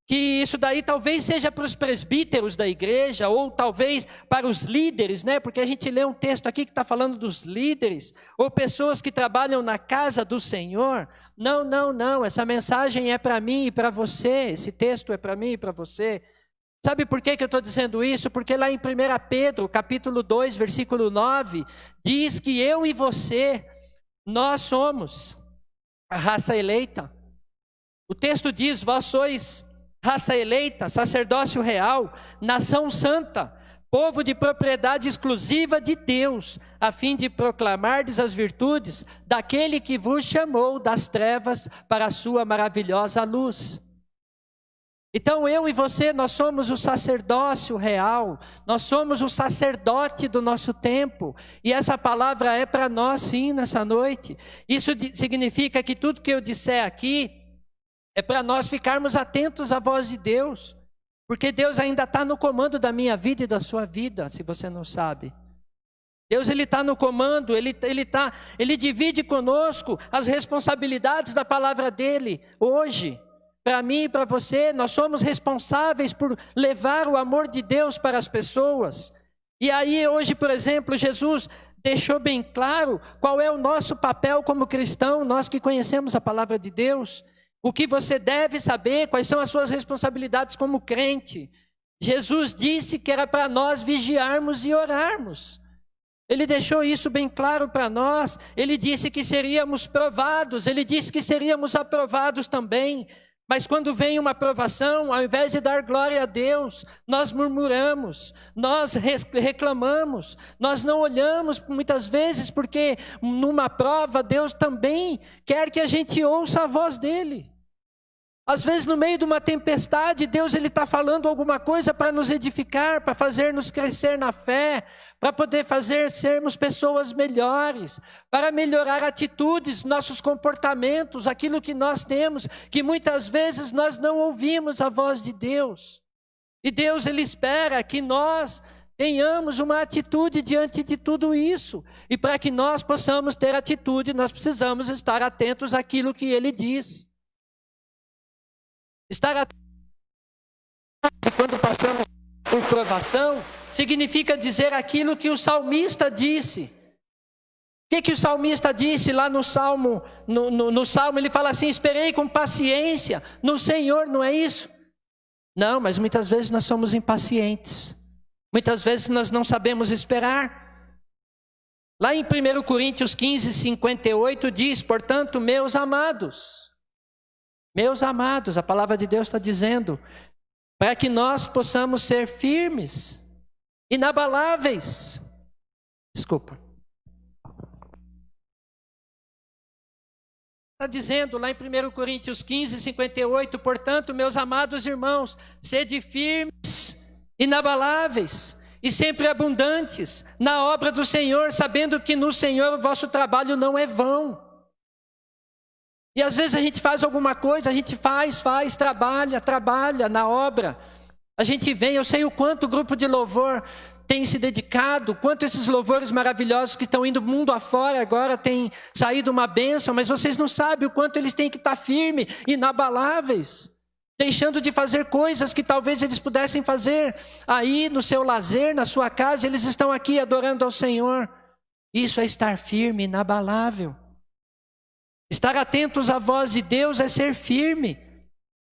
que isso daí talvez seja para os presbíteros da igreja, ou talvez para os líderes, né? Porque a gente lê um texto aqui que está falando dos líderes, ou pessoas que trabalham na casa do Senhor. Não, não, não, essa mensagem é para mim e para você, esse texto é para mim e para você. Sabe por que eu estou dizendo isso? Porque lá em 1 Pedro, capítulo 2, versículo 9, diz que eu e você, nós somos a raça eleita. O texto diz, vós sois raça eleita, sacerdócio real, nação santa, povo de propriedade exclusiva de Deus, a fim de proclamardes as virtudes daquele que vos chamou das trevas para a sua maravilhosa luz. Então eu e você, nós somos o sacerdócio real, nós somos o sacerdote do nosso tempo, e essa palavra é para nós sim nessa noite. Isso significa que tudo que eu disser aqui é para nós ficarmos atentos à voz de Deus, porque Deus ainda está no comando da minha vida e da sua vida, se você não sabe. Deus ele está no comando, ele divide conosco as responsabilidades da palavra dele hoje. Para mim e para você, nós somos responsáveis por levar o amor de Deus para as pessoas. E aí hoje, por exemplo, Jesus deixou bem claro qual é o nosso papel como cristão, nós que conhecemos a palavra de Deus. O que você deve saber, quais são as suas responsabilidades como crente. Jesus disse que era para nós vigiarmos e orarmos. Ele deixou isso bem claro para nós. Ele disse que seríamos provados, ele disse que seríamos aprovados também. Mas quando vem uma provação, ao invés de dar glória a Deus, nós murmuramos, nós reclamamos, nós não olhamos muitas vezes, porque numa prova Deus também quer que a gente ouça a voz dele. Às vezes no meio de uma tempestade, Deus ele está falando alguma coisa para nos edificar, para fazer-nos crescer na fé, para poder fazer sermos pessoas melhores, para melhorar atitudes, nossos comportamentos, aquilo que nós temos, que muitas vezes nós não ouvimos a voz de Deus. E Deus ele espera que nós tenhamos uma atitude diante de tudo isso. E para que nós possamos ter atitude, nós precisamos estar atentos àquilo que ele diz. Estar atento quando passamos por provação significa dizer aquilo que o salmista disse. O que o salmista disse lá no Salmo? No Salmo ele fala assim, esperei com paciência no Senhor, não é isso? Não, mas muitas vezes nós somos impacientes. Muitas vezes nós não sabemos esperar. Lá em 1 Coríntios 15, 58 diz, portanto, meus amados, a palavra de Deus está dizendo, para que nós possamos ser firmes, inabaláveis. Desculpa. Está dizendo lá em 1 Coríntios 15, 58, portanto, meus amados irmãos, sede firmes, inabaláveis e sempre abundantes na obra do Senhor, sabendo que no Senhor o vosso trabalho não é vão. E às vezes a gente faz alguma coisa, a gente faz, trabalha na obra. A gente vem, eu sei o quanto o grupo de louvor tem se dedicado, quanto esses louvores maravilhosos que estão indo mundo afora agora tem saído uma bênção, mas vocês não sabem o quanto eles têm que estar firmes, inabaláveis, deixando de fazer coisas que talvez eles pudessem fazer aí no seu lazer, na sua casa, eles estão aqui adorando ao Senhor. Isso é estar firme, inabalável. Estar atentos à voz de Deus é ser firme.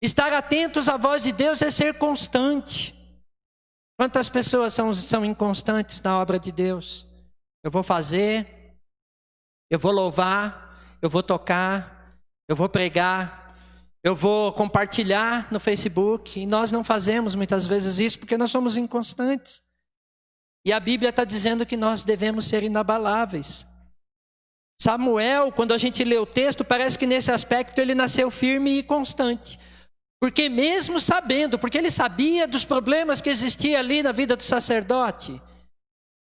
Estar atentos à voz de Deus é ser constante. Quantas pessoas são inconstantes na obra de Deus? Eu vou fazer, eu vou louvar, eu vou tocar, eu vou pregar, eu vou compartilhar no Facebook. E nós não fazemos muitas vezes isso porque nós somos inconstantes. E a Bíblia está dizendo que nós devemos ser inabaláveis. Samuel, quando a gente lê o texto, parece que nesse aspecto ele nasceu firme e constante. Porque mesmo sabendo, porque ele sabia dos problemas que existiam ali na vida do sacerdote,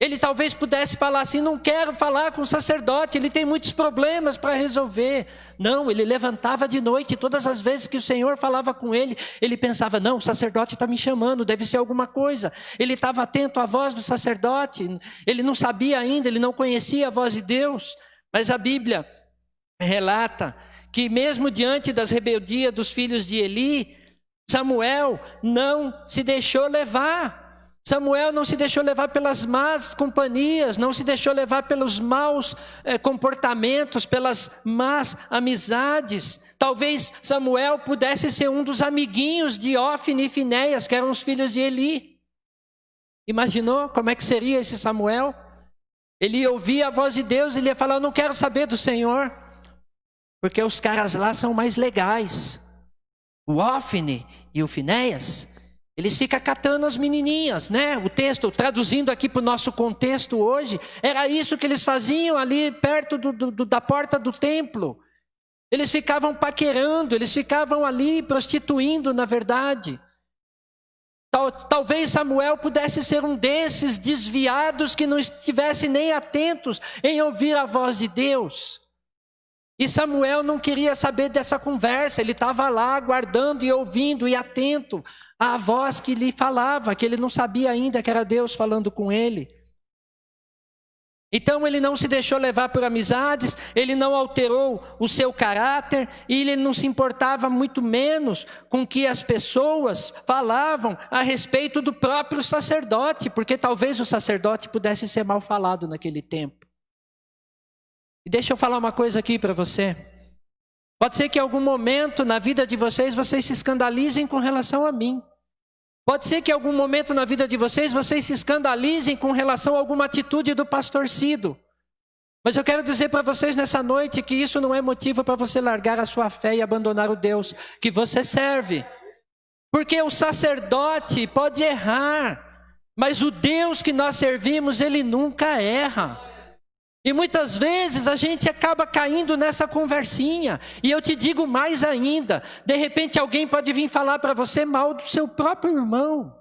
ele talvez pudesse falar assim, não quero falar com o sacerdote, ele tem muitos problemas para resolver. Não, ele levantava de noite, todas as vezes que o Senhor falava com ele, ele pensava, não, o sacerdote está me chamando, deve ser alguma coisa. Ele estava atento à voz do sacerdote, ele não sabia ainda, ele não conhecia a voz de Deus. Mas a Bíblia relata que mesmo diante das rebeldias dos filhos de Eli, Samuel não se deixou levar. Samuel não se deixou levar pelas más companhias, não se deixou levar pelos maus comportamentos, pelas más amizades. Talvez Samuel pudesse ser um dos amiguinhos de Ofni e Finéias, que eram os filhos de Eli. Imaginou como é que seria esse Samuel? Ele ouvia a voz de Deus, ele ia falar, eu não quero saber do Senhor, porque os caras lá são mais legais. O Ofni e o Finéias, eles ficam catando as menininhas, né? O texto, traduzindo aqui para o nosso contexto hoje, era isso que eles faziam ali perto da porta do templo. Eles ficavam paquerando, eles ficavam ali prostituindo, na verdade. Talvez Samuel pudesse ser um desses desviados que não estivesse nem atentos em ouvir a voz de Deus. E Samuel não queria saber dessa conversa, ele estava lá aguardando e ouvindo e atento à voz que lhe falava, que ele não sabia ainda que era Deus falando com ele. Então ele não se deixou levar por amizades, ele não alterou o seu caráter e ele não se importava muito menos com o que as pessoas falavam a respeito do próprio sacerdote, porque talvez o sacerdote pudesse ser mal falado naquele tempo. E deixa eu falar uma coisa aqui para você. Pode ser que em algum momento na vida de vocês se escandalizem com relação a mim. Pode ser que em algum momento na vida de vocês se escandalizem com relação a alguma atitude do pastor Cido. Mas eu quero dizer para vocês nessa noite que isso não é motivo para você largar a sua fé e abandonar o Deus que você serve. Porque o sacerdote pode errar, mas o Deus que nós servimos, ele nunca erra. E muitas vezes a gente acaba caindo nessa conversinha. E eu te digo mais ainda, de repente alguém pode vir falar para você mal do seu próprio irmão.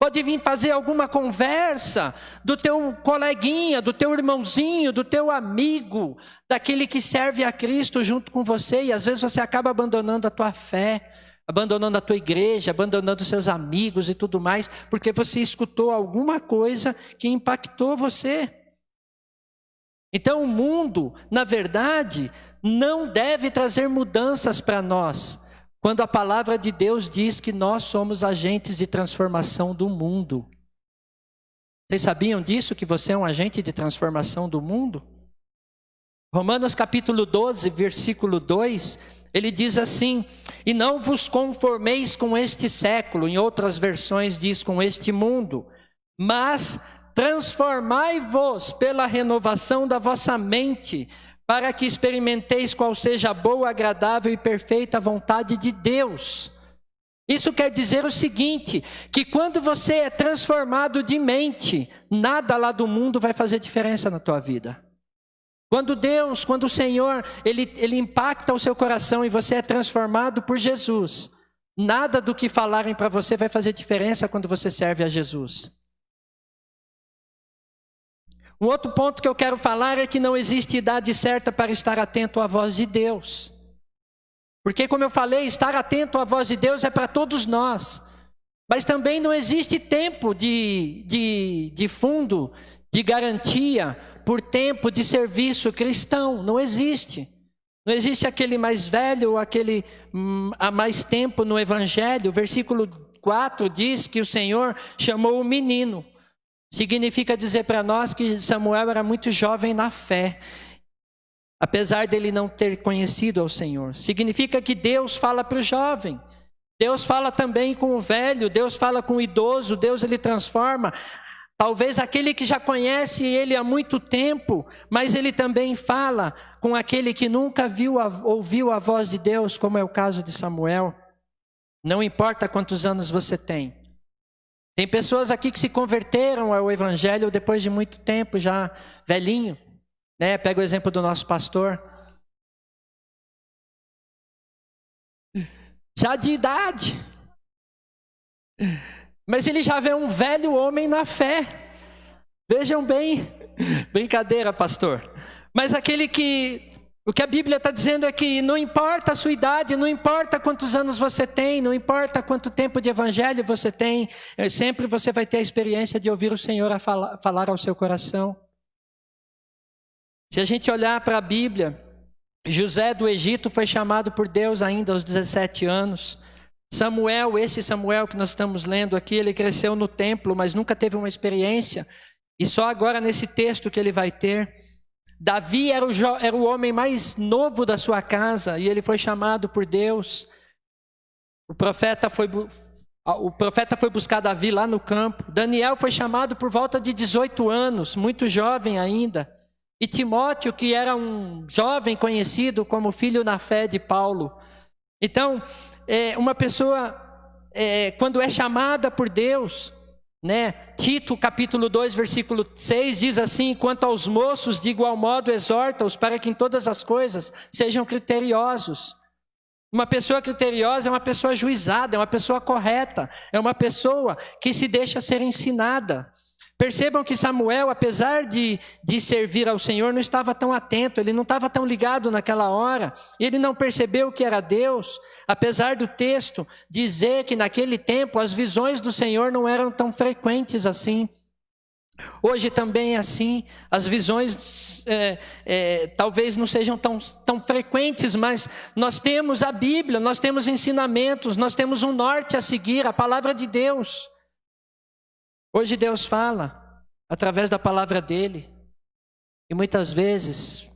Pode vir fazer alguma conversa do teu coleguinha, do teu irmãozinho, do teu amigo, daquele que serve a Cristo junto com você. E às vezes você acaba abandonando a tua fé, abandonando a tua igreja, abandonando os seus amigos e tudo mais, porque você escutou alguma coisa que impactou você. Então o mundo, na verdade, não deve trazer mudanças para nós, quando a palavra de Deus diz que nós somos agentes de transformação do mundo. Vocês sabiam disso, que você é um agente de transformação do mundo? Romanos capítulo 12, versículo 2, ele diz assim, e não vos conformeis com este século, em outras versões diz com este mundo, mas transformai-vos pela renovação da vossa mente, para que experimenteis qual seja a boa, agradável e perfeita vontade de Deus. Isso quer dizer o seguinte, que quando você é transformado de mente, nada lá do mundo vai fazer diferença na tua vida. Quando o Senhor, ele impacta o seu coração e você é transformado por Jesus, nada do que falarem para você vai fazer diferença quando você serve a Jesus. Um outro ponto que eu quero falar é que não existe idade certa para estar atento à voz de Deus. Porque, como eu falei, estar atento à voz de Deus é para todos nós. Mas também não existe tempo de fundo, de garantia, por tempo de serviço cristão. Não existe. Não existe aquele mais velho ou aquele há mais tempo no Evangelho. O versículo 4 diz que o Senhor chamou o menino. Significa dizer para nós que Samuel era muito jovem na fé, apesar dele não ter conhecido ao Senhor. Significa que Deus fala para o jovem, Deus fala também com o velho, Deus fala com o idoso, Deus ele transforma. Talvez aquele que já conhece ele há muito tempo, mas ele também fala com aquele que nunca ouviu a voz de Deus, como é o caso de Samuel. Não importa quantos anos você tem. Tem pessoas aqui que se converteram ao Evangelho depois de muito tempo, já velhinho. né? Pega o exemplo do nosso pastor. Já de idade. Mas ele já vê um velho homem na fé. Vejam bem. Brincadeira, pastor. Mas o que a Bíblia está dizendo é que não importa a sua idade, não importa quantos anos você tem, não importa quanto tempo de evangelho você tem, sempre você vai ter a experiência de ouvir o Senhor falar ao seu coração. Se a gente olhar para a Bíblia, José do Egito foi chamado por Deus ainda aos 17 anos. Samuel, esse Samuel que nós estamos lendo aqui, ele cresceu no templo, mas nunca teve uma experiência. E só agora nesse texto que ele vai ter. Davi era o homem mais novo da sua casa e ele foi chamado por Deus. O profeta foi buscar Davi lá no campo. Daniel foi chamado por volta de 18 anos, muito jovem ainda. E Timóteo, que era um jovem conhecido como filho na fé de Paulo. Então, uma pessoa, quando é chamada por Deus, né? Tito capítulo 2 versículo 6 diz assim: quanto aos moços de igual modo exorta-os para que em todas as coisas sejam criteriosos. Uma pessoa criteriosa é uma pessoa ajuizada, é uma pessoa correta, é uma pessoa que se deixa ser ensinada. Percebam que Samuel, apesar de servir ao Senhor, não estava tão atento, ele não estava tão ligado naquela hora, ele não percebeu que era Deus, apesar do texto dizer que naquele tempo as visões do Senhor não eram tão frequentes assim. Hoje também é assim, as visões talvez não sejam tão frequentes, mas nós temos a Bíblia, nós temos ensinamentos, nós temos um norte a seguir, a palavra de Deus. Hoje Deus fala através da palavra dele, e muitas vezes,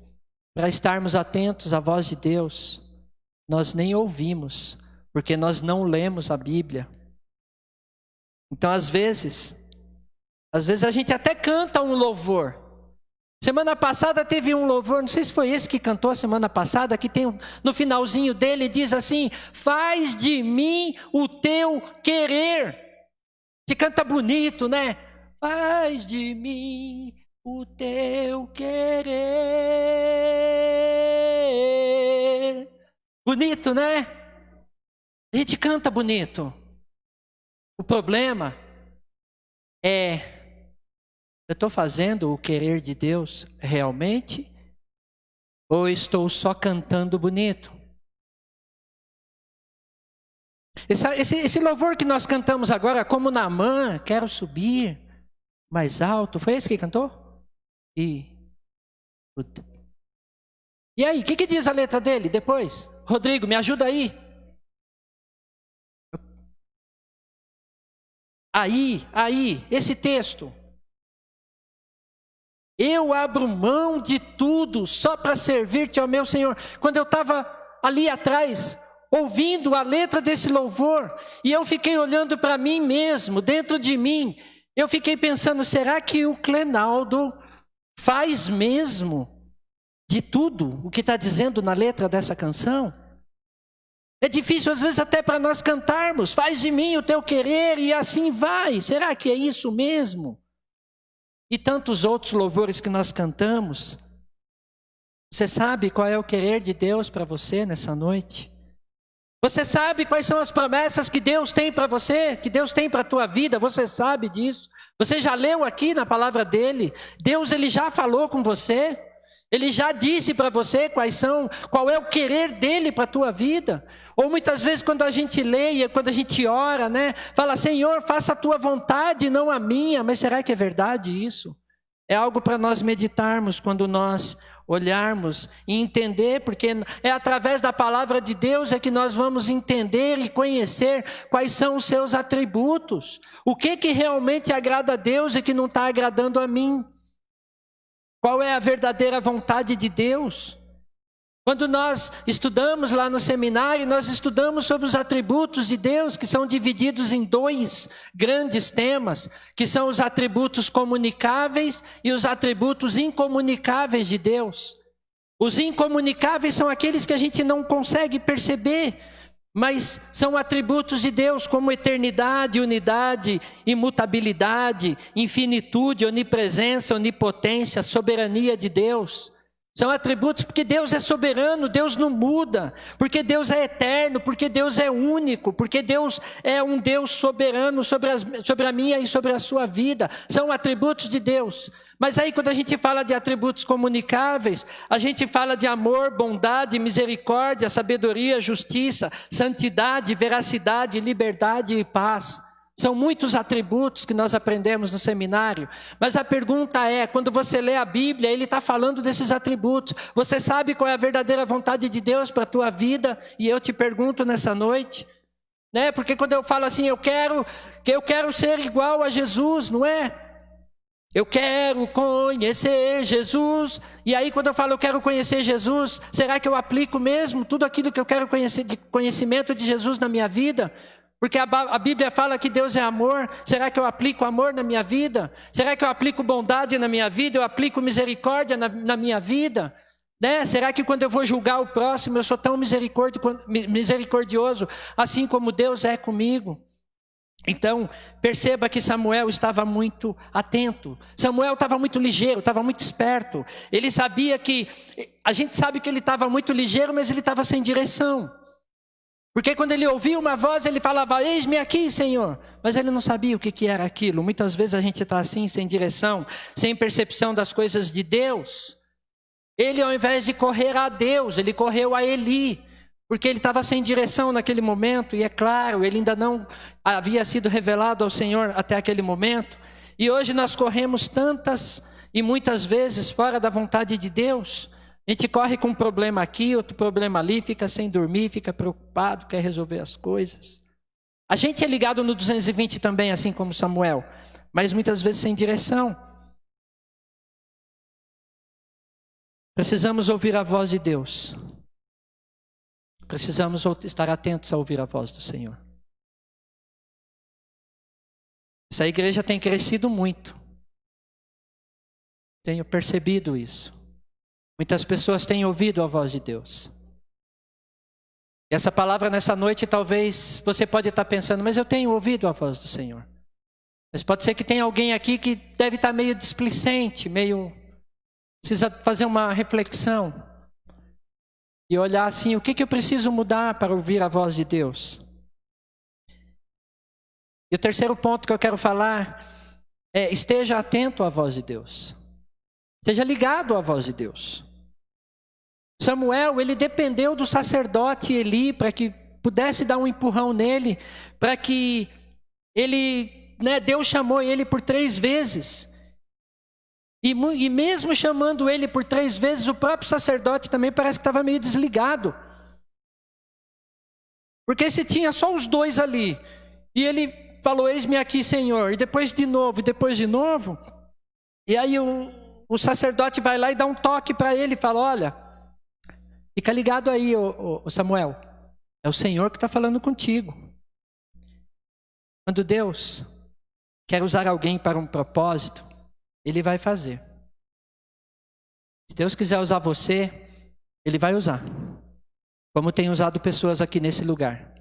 para estarmos atentos à voz de Deus, nós nem ouvimos, porque nós não lemos a Bíblia. Então às vezes a gente até canta um louvor. Semana passada teve um louvor, não sei se foi esse que cantou a semana passada, que tem no finalzinho dele diz assim: faz de mim o teu querer. Se canta bonito, né? Faz de mim o teu querer. Bonito, né? A gente canta bonito. O problema é: eu estou fazendo o querer de Deus realmente? Ou estou só cantando bonito? Esse louvor que nós cantamos agora, como Naamã, quero subir mais alto, foi esse que cantou? E aí, o que diz a letra dele depois? Rodrigo, me ajuda aí. Aí, esse texto. Eu abro mão de tudo só para servir-te ao meu Senhor. Quando eu estava ali atrás, ouvindo a letra desse louvor, e eu fiquei olhando para mim mesmo, dentro de mim, eu fiquei pensando: será que o Clenaldo faz mesmo de tudo o que está dizendo na letra dessa canção? É difícil às vezes até para nós cantarmos: faz de mim o teu querer, e assim vai. Será que é isso mesmo? E tantos outros louvores que nós cantamos. Você sabe qual é o querer de Deus para você nessa noite? Você sabe quais são as promessas que Deus tem para você, que Deus tem para a tua vida? Você sabe disso? Você já leu aqui na palavra dele? Deus, ele já falou com você? Ele já disse para você qual é o querer dele para a tua vida? Ou muitas vezes quando a gente lê, quando a gente ora, né? Fala: Senhor, faça a tua vontade, não a minha. Mas será que é verdade isso? É algo para nós meditarmos quando nós olharmos e entender, porque é através da palavra de Deus é que nós vamos entender e conhecer quais são os seus atributos. O que realmente agrada a Deus e que não está agradando a mim? Qual é a verdadeira vontade de Deus? Quando nós estudamos lá no seminário, nós estudamos sobre os atributos de Deus, que são divididos em 2 grandes temas, que são os atributos comunicáveis e os atributos incomunicáveis de Deus. Os incomunicáveis são aqueles que a gente não consegue perceber, mas são atributos de Deus como eternidade, unidade, imutabilidade, infinitude, onipresença, onipotência, soberania de Deus. São atributos porque Deus é soberano, Deus não muda, porque Deus é eterno, porque Deus é único, porque Deus é um Deus soberano sobre a minha e sobre a sua vida. São atributos de Deus. Mas aí quando a gente fala de atributos comunicáveis, a gente fala de amor, bondade, misericórdia, sabedoria, justiça, santidade, veracidade, liberdade e paz. São muitos atributos que nós aprendemos no seminário, mas a pergunta é, quando você lê a Bíblia, ele está falando desses atributos. Você sabe qual é a verdadeira vontade de Deus para a tua vida? E eu te pergunto nessa noite, né? Porque quando eu falo assim, eu quero ser igual a Jesus, não é? Eu quero conhecer Jesus. E aí quando eu falo eu quero conhecer Jesus, será que eu aplico mesmo tudo aquilo que eu quero conhecer de conhecimento de Jesus na minha vida? Porque a Bíblia fala que Deus é amor. Será que eu aplico amor na minha vida? Será que eu aplico bondade na minha vida? Eu aplico misericórdia na minha vida? Né? Será que quando eu vou julgar o próximo, eu sou tão misericordioso, assim como Deus é comigo? Então, perceba que Samuel estava muito atento. Samuel estava muito ligeiro, estava muito esperto. Ele sabia que... A gente sabe que ele estava muito ligeiro, mas ele estava sem direção. Porque quando ele ouvia uma voz, ele falava, eis-me aqui, Senhor. Mas ele não sabia o que era aquilo. Muitas vezes a gente está assim, sem direção, sem percepção das coisas de Deus. Ele, ao invés de correr a Deus, ele correu a Eli. Porque ele estava sem direção naquele momento. E é claro, ele ainda não havia sido revelado ao Senhor até aquele momento. E hoje nós corremos tantas e muitas vezes fora da vontade de Deus. A gente corre com um problema aqui, outro problema ali, fica sem dormir, fica preocupado, quer resolver as coisas. A gente é ligado no 220 também, assim como Samuel, mas muitas vezes sem direção. Precisamos ouvir a voz de Deus. Precisamos estar atentos a ouvir a voz do Senhor. Essa igreja tem crescido muito. Tenho percebido isso. Muitas pessoas têm ouvido a voz de Deus. E essa palavra nessa noite, talvez você pode estar pensando, mas eu tenho ouvido a voz do Senhor. Mas pode ser que tenha alguém aqui que deve estar meio displicente, precisa fazer uma reflexão. E olhar assim, o que eu preciso mudar para ouvir a voz de Deus? E o terceiro ponto que eu quero falar é, esteja atento à voz de Deus. Esteja ligado à voz de Deus. Samuel, ele dependeu do sacerdote Eli para que pudesse dar um empurrão nele, para que ele, Deus chamou ele por 3 vezes. E mesmo chamando ele por 3 vezes, o próprio sacerdote também parece que estava meio desligado. Porque se tinha só os 2 ali, e ele falou, eis-me aqui, Senhor, e depois de novo, e aí o sacerdote vai lá e dá um toque para ele e fala, olha, fica ligado aí, ô Samuel, é o Senhor que está falando contigo. Quando Deus quer usar alguém para um propósito, Ele vai fazer. Se Deus quiser usar você, Ele vai usar. Como tem usado pessoas aqui nesse lugar,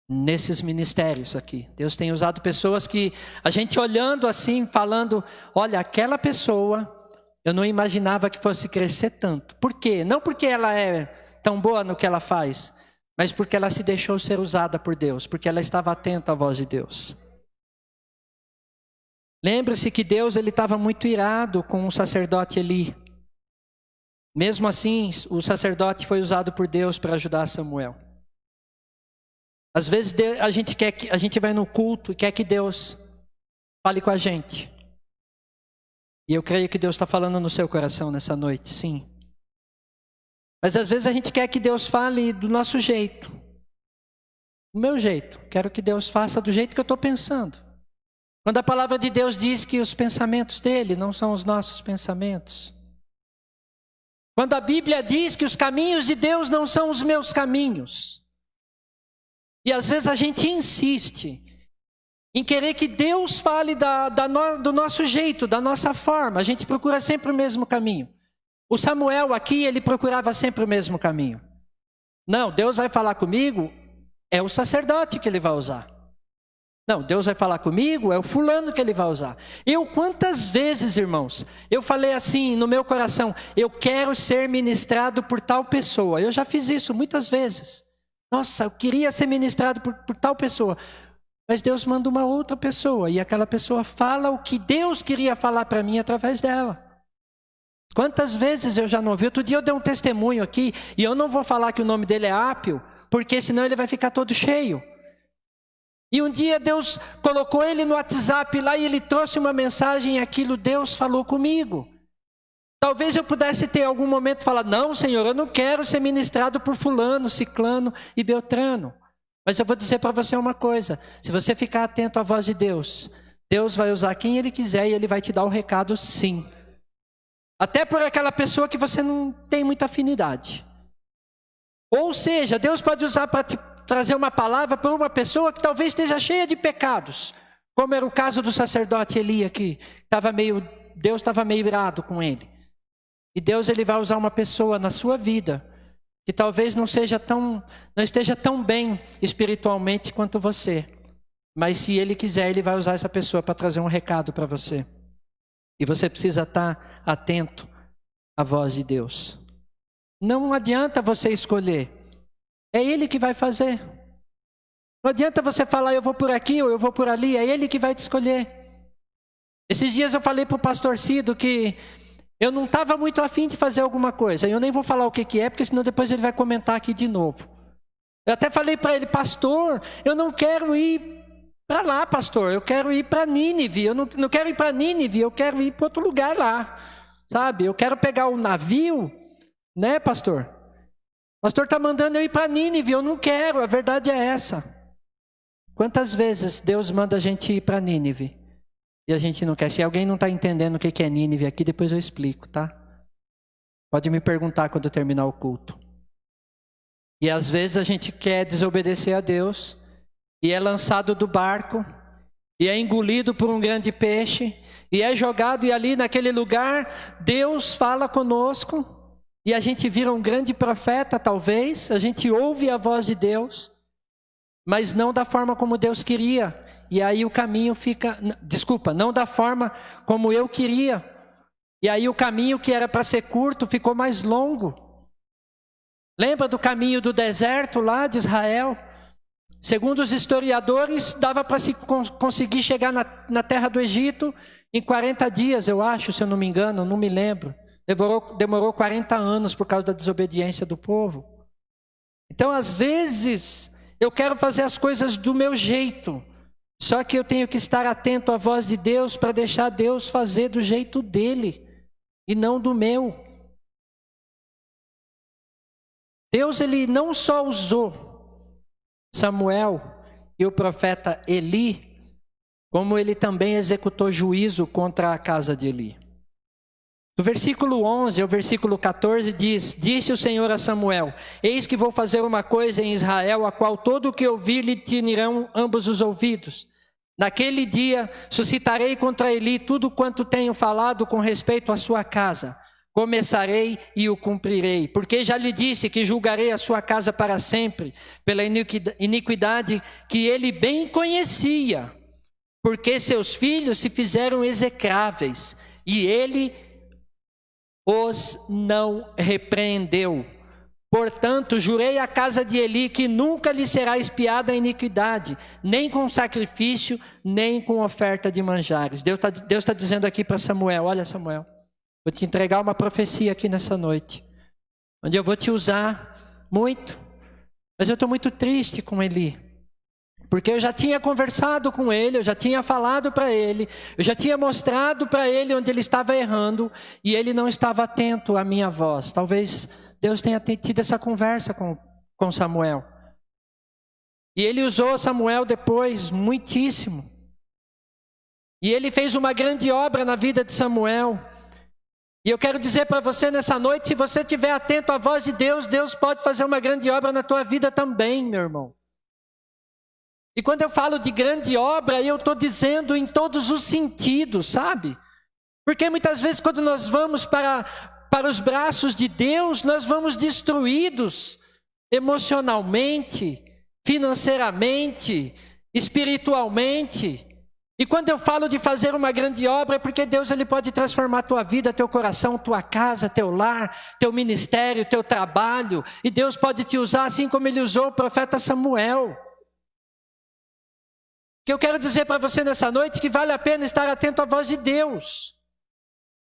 nesses ministérios aqui. Deus tem usado pessoas que a gente olhando assim, falando, olha, aquela pessoa, eu não imaginava que fosse crescer tanto. Por quê? Não porque ela é tão boa no que ela faz, mas porque ela se deixou ser usada por Deus, porque ela estava atenta à voz de Deus. Lembre-se que Deus estava muito irado com o sacerdote Eli. Mesmo assim, o sacerdote foi usado por Deus para ajudar Samuel. Às vezes a gente vai no culto e quer que Deus fale com a gente. E eu creio que Deus está falando no seu coração nessa noite, sim. Mas às vezes a gente quer que Deus fale do nosso jeito. Do meu jeito. Quero que Deus faça do jeito que eu estou pensando. Quando a palavra de Deus diz que os pensamentos dele não são os nossos pensamentos. Quando a Bíblia diz que os caminhos de Deus não são os meus caminhos. E às vezes a gente insiste em querer que Deus fale do nosso jeito, da nossa forma. A gente procura sempre o mesmo caminho. O Samuel aqui, ele procurava sempre o mesmo caminho. Não, Deus vai falar comigo é o sacerdote que ele vai usar. Não, Deus vai falar comigo, é o fulano que ele vai usar. Quantas vezes, irmãos, eu falei assim no meu coração, eu quero ser ministrado por tal pessoa. Eu já fiz isso muitas vezes. Nossa, eu queria ser ministrado por tal pessoa. Mas Deus manda uma outra pessoa, e aquela pessoa fala o que Deus queria falar para mim através dela. Quantas vezes eu já não ouvi? Outro dia eu dei um testemunho aqui, e eu não vou falar que o nome dele é Ápio, porque senão ele vai ficar todo cheio. E um dia Deus colocou ele no WhatsApp lá, e ele trouxe uma mensagem, e aquilo Deus falou comigo. Talvez eu pudesse ter algum momento falar, não, Senhor, eu não quero ser ministrado por fulano, ciclano e beltrano. Mas eu vou dizer para você uma coisa, se você ficar atento à voz de Deus, Deus vai usar quem Ele quiser e Ele vai te dar o recado sim. Até por aquela pessoa que você não tem muita afinidade. Ou seja, Deus pode usar para te trazer uma palavra para uma pessoa que talvez esteja cheia de pecados. Como era o caso do sacerdote Eli aqui. Deus estava meio irado com ele. E Deus ele vai usar uma pessoa na sua vida que talvez não esteja tão bem espiritualmente quanto você. Mas se Ele quiser, Ele vai usar essa pessoa para trazer um recado para você. E você precisa estar atento à voz de Deus. Não adianta você escolher. É Ele que vai fazer. Não adianta você falar, eu vou por aqui ou eu vou por ali. É Ele que vai te escolher. Esses dias eu falei para o pastor Cido que eu não estava muito afim de fazer alguma coisa. Eu nem vou falar o que é, porque senão depois ele vai comentar aqui de novo. Eu até falei para ele, pastor, eu não quero ir para lá, pastor. Eu quero ir para Nínive. Eu não quero ir para Nínive, eu quero ir para outro lugar lá. Sabe, eu quero pegar o navio, né, pastor? O pastor está mandando eu ir para Nínive, eu não quero, a verdade é essa. Quantas vezes Deus manda a gente ir para Nínive? E a gente não quer. Se alguém não está entendendo o que é Nínive aqui, depois eu explico, tá? Pode me perguntar quando eu terminar o culto. E às vezes a gente quer desobedecer a Deus, e é lançado do barco, e é engolido por um grande peixe, e é jogado, e ali naquele lugar, Deus fala conosco, e a gente vira um grande profeta talvez, a gente ouve a voz de Deus, mas não da forma como Deus queria. E aí o caminho fica, não da forma como eu queria. E aí o caminho que era para ser curto ficou mais longo. Lembra do caminho do deserto lá de Israel? Segundo os historiadores, dava para se conseguir chegar na terra do Egito em 40 dias, eu acho, se eu não me engano, não me lembro. Demorou 40 anos por causa da desobediência do povo. Então, às vezes, eu quero fazer as coisas do meu jeito. Só que eu tenho que estar atento à voz de Deus para deixar Deus fazer do jeito dele e não do meu. Deus ele não só usou Samuel e o profeta Eli, como ele também executou juízo contra a casa de Eli. Do versículo 11 ao versículo 14 diz: Disse o Senhor a Samuel, eis que vou fazer uma coisa em Israel, a qual todo o que ouvir lhe tinirão ambos os ouvidos. Naquele dia suscitarei contra Eli tudo quanto tenho falado com respeito à sua casa. Começarei e o cumprirei, porque já lhe disse que julgarei a sua casa para sempre, pela iniquidade que ele bem conhecia, porque seus filhos se fizeram execráveis, e ele os não repreendeu. Portanto, jurei à casa de Eli que nunca lhe será expiada a iniquidade, nem com sacrifício, nem com oferta de manjares. Deus está dizendo aqui para Samuel, olha Samuel, vou te entregar uma profecia aqui nessa noite, onde eu vou te usar muito, mas eu estou muito triste com Eli, porque eu já tinha conversado com ele, eu já tinha falado para ele, eu já tinha mostrado para ele onde ele estava errando, e ele não estava atento à minha voz. Talvez Deus tenha tido essa conversa com Samuel. E ele usou Samuel depois muitíssimo. E ele fez uma grande obra na vida de Samuel. E eu quero dizer para você nessa noite, se você estiver atento à voz de Deus, Deus pode fazer uma grande obra na tua vida também, meu irmão. E quando eu falo de grande obra, eu estou dizendo em todos os sentidos, sabe? Porque muitas vezes quando nós vamos para os braços de Deus, nós vamos destruídos emocionalmente, financeiramente, espiritualmente. E quando eu falo de fazer uma grande obra, é porque Deus ele pode transformar a tua vida, teu coração, tua casa, teu lar, teu ministério, teu trabalho. E Deus pode te usar assim como Ele usou o profeta Samuel. Que eu quero dizer para você nessa noite que vale a pena estar atento à voz de Deus.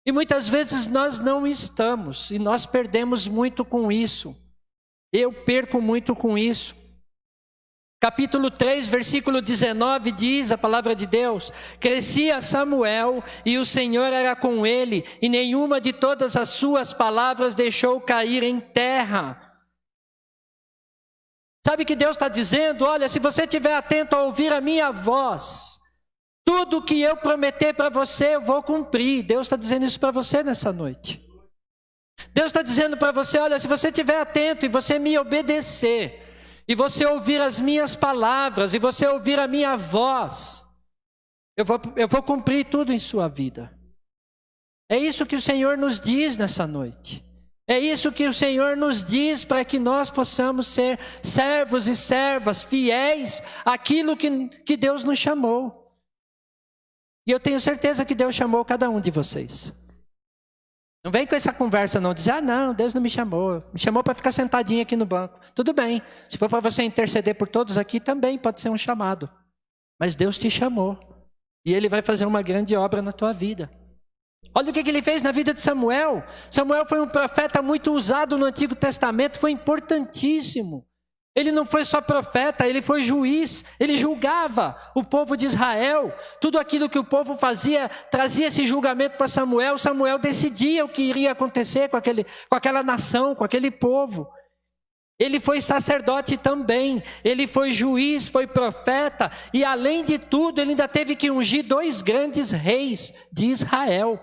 E muitas vezes nós não estamos, e nós perdemos muito com isso. Eu perco muito com isso. Capítulo 3, versículo 19 diz a palavra de Deus: crescia Samuel e o Senhor era com ele, e nenhuma de todas as suas palavras deixou cair em terra. Sabe o que Deus está dizendo? Olha, se você estiver atento a ouvir a minha voz, tudo que eu prometer para você eu vou cumprir. Deus está dizendo isso para você nessa noite. Deus está dizendo para você, olha, se você estiver atento e você me obedecer, e você ouvir as minhas palavras, e você ouvir a minha voz, eu vou cumprir tudo em sua vida. É isso que o Senhor nos diz nessa noite. É isso que o Senhor nos diz para que nós possamos ser servos e servas fiéis àquilo que Deus nos chamou. E eu tenho certeza que Deus chamou cada um de vocês. Não vem com essa conversa não, dizer, não, Deus não me chamou para ficar sentadinho aqui no banco. Tudo bem, se for para você interceder por todos aqui, também pode ser um chamado. Mas Deus te chamou, e Ele vai fazer uma grande obra na tua vida. Olha o que Ele fez na vida de Samuel. Samuel foi um profeta muito usado no Antigo Testamento, foi importantíssimo. Ele não foi só profeta, ele foi juiz, ele julgava o povo de Israel. Tudo aquilo que o povo fazia, trazia esse julgamento para Samuel. Samuel decidia o que iria acontecer com aquela nação, com aquele povo. Ele foi sacerdote também, ele foi juiz, foi profeta. E além de tudo, ele ainda teve que ungir 2 grandes reis de Israel.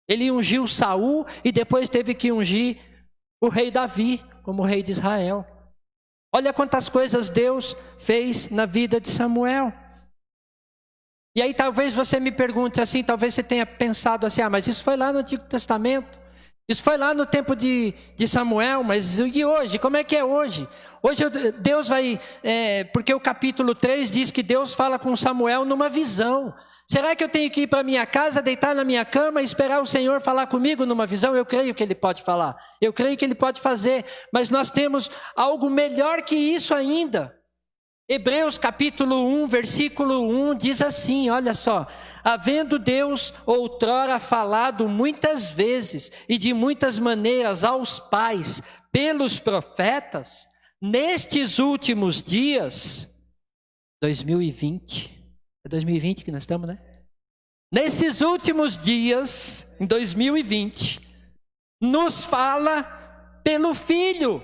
Ele ungiu Saul e depois teve que ungir o rei Davi como rei de Israel. Olha quantas coisas Deus fez na vida de Samuel. E aí talvez você me pergunte assim, talvez você tenha pensado assim, mas isso foi lá no Antigo Testamento, isso foi lá no tempo de Samuel, mas e hoje? Como é que é hoje? Hoje Deus vai, porque o capítulo 3 diz que Deus fala com Samuel numa visão. Será que eu tenho que ir para minha casa, deitar na minha cama e esperar o Senhor falar comigo numa visão? Eu creio que Ele pode falar, eu creio que Ele pode fazer, mas nós temos algo melhor que isso ainda. Hebreus capítulo 1, versículo 1 diz assim, olha só: havendo Deus outrora falado muitas vezes e de muitas maneiras aos pais pelos profetas, nestes últimos dias, 2020... É 2020 que nós estamos, né? Nesses últimos dias, em 2020, nos fala pelo Filho.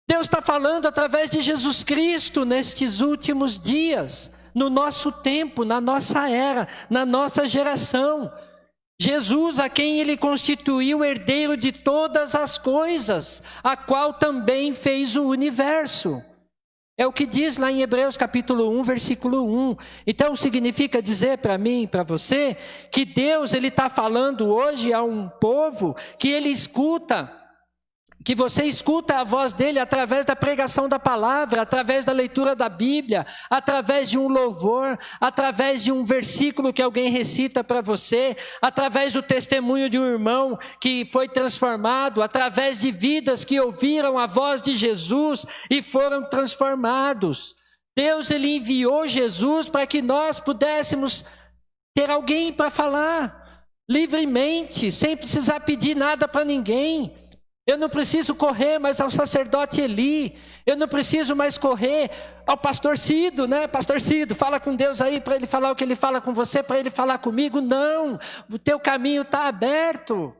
Deus está falando através de Jesus Cristo nestes últimos dias, no nosso tempo, na nossa era, na nossa geração. Jesus, a quem Ele constituiu herdeiro de todas as coisas, a qual também fez o universo. É o que diz lá em Hebreus capítulo 1, versículo 1. Então significa dizer para mim e para você que Deus ele está falando hoje a um povo que Ele escuta, que você escuta a voz dEle através da pregação da palavra, através da leitura da Bíblia, através de um louvor, através de um versículo que alguém recita para você, através do testemunho de um irmão que foi transformado, através de vidas que ouviram a voz de Jesus e foram transformados. Deus ele enviou Jesus para que nós pudéssemos ter alguém para falar livremente, sem precisar pedir nada para ninguém. Eu não preciso correr mais ao sacerdote Eli. Eu não preciso mais correr ao pastor Cido, né? Pastor Cido, fala com Deus aí para Ele falar o que Ele fala com você, para Ele falar comigo. Não, o teu caminho está aberto.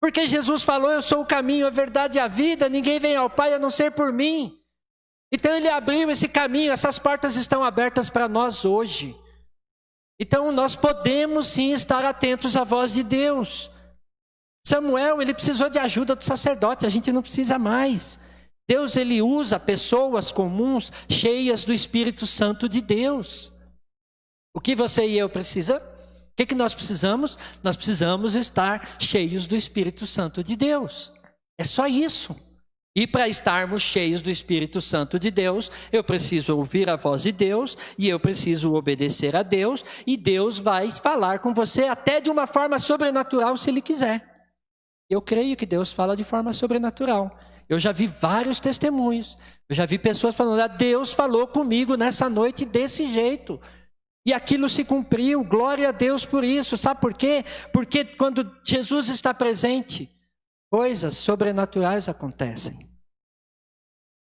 Porque Jesus falou, eu sou o caminho, a verdade e a vida. Ninguém vem ao Pai a não ser por mim. Então Ele abriu esse caminho, essas portas estão abertas para nós hoje. Então nós podemos sim estar atentos à voz de Deus. Samuel, ele precisou de ajuda do sacerdote, a gente não precisa mais. Deus, ele usa pessoas comuns, cheias do Espírito Santo de Deus. O que você e eu precisamos? O que nós precisamos? Nós precisamos estar cheios do Espírito Santo de Deus. É só isso. E para estarmos cheios do Espírito Santo de Deus, eu preciso ouvir a voz de Deus e eu preciso obedecer a Deus, e Deus vai falar com você até de uma forma sobrenatural, se Ele quiser. Eu creio que Deus fala de forma sobrenatural. Eu já vi vários testemunhos, eu já vi pessoas falando: Deus falou comigo nessa noite desse jeito. E aquilo se cumpriu, glória a Deus por isso. Sabe por quê? Porque quando Jesus está presente, coisas sobrenaturais acontecem.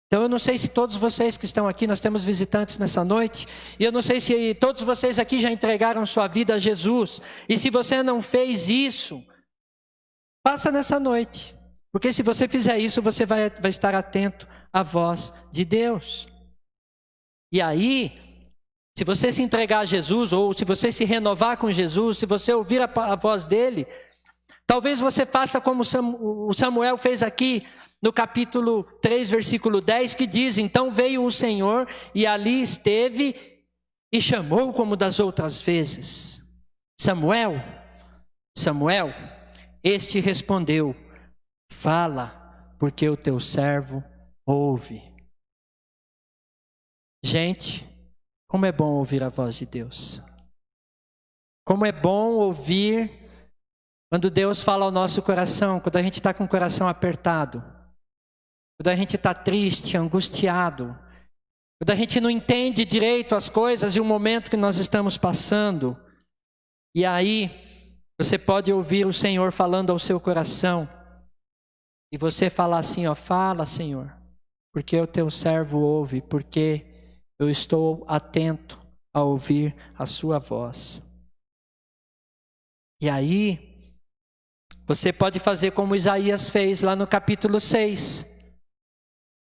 Então eu não sei se todos vocês que estão aqui, nós temos visitantes nessa noite, e eu não sei se todos vocês aqui já entregaram sua vida a Jesus. E se você não fez isso, faça nessa noite. Porque se você fizer isso, você vai estar atento à voz de Deus. E aí, se você se entregar a Jesus, ou se você se renovar com Jesus, se você ouvir a voz dele, talvez você faça como o Samuel fez aqui no capítulo 3, versículo 10, que diz: então veio o Senhor e ali esteve e chamou como das outras vezes: Samuel, Samuel. Este respondeu: fala, porque o teu servo ouve. Gente, como é bom ouvir a voz de Deus. Como é bom ouvir quando Deus fala ao nosso coração, quando a gente está com o coração apertado, quando a gente está triste, angustiado, quando a gente não entende direito as coisas e o momento que nós estamos passando. E aí, você pode ouvir o Senhor falando ao seu coração, e você falar assim: ó, fala, Senhor, porque o teu servo ouve, porque eu estou atento a ouvir a sua voz. E aí, você pode fazer como Isaías fez lá no capítulo 6.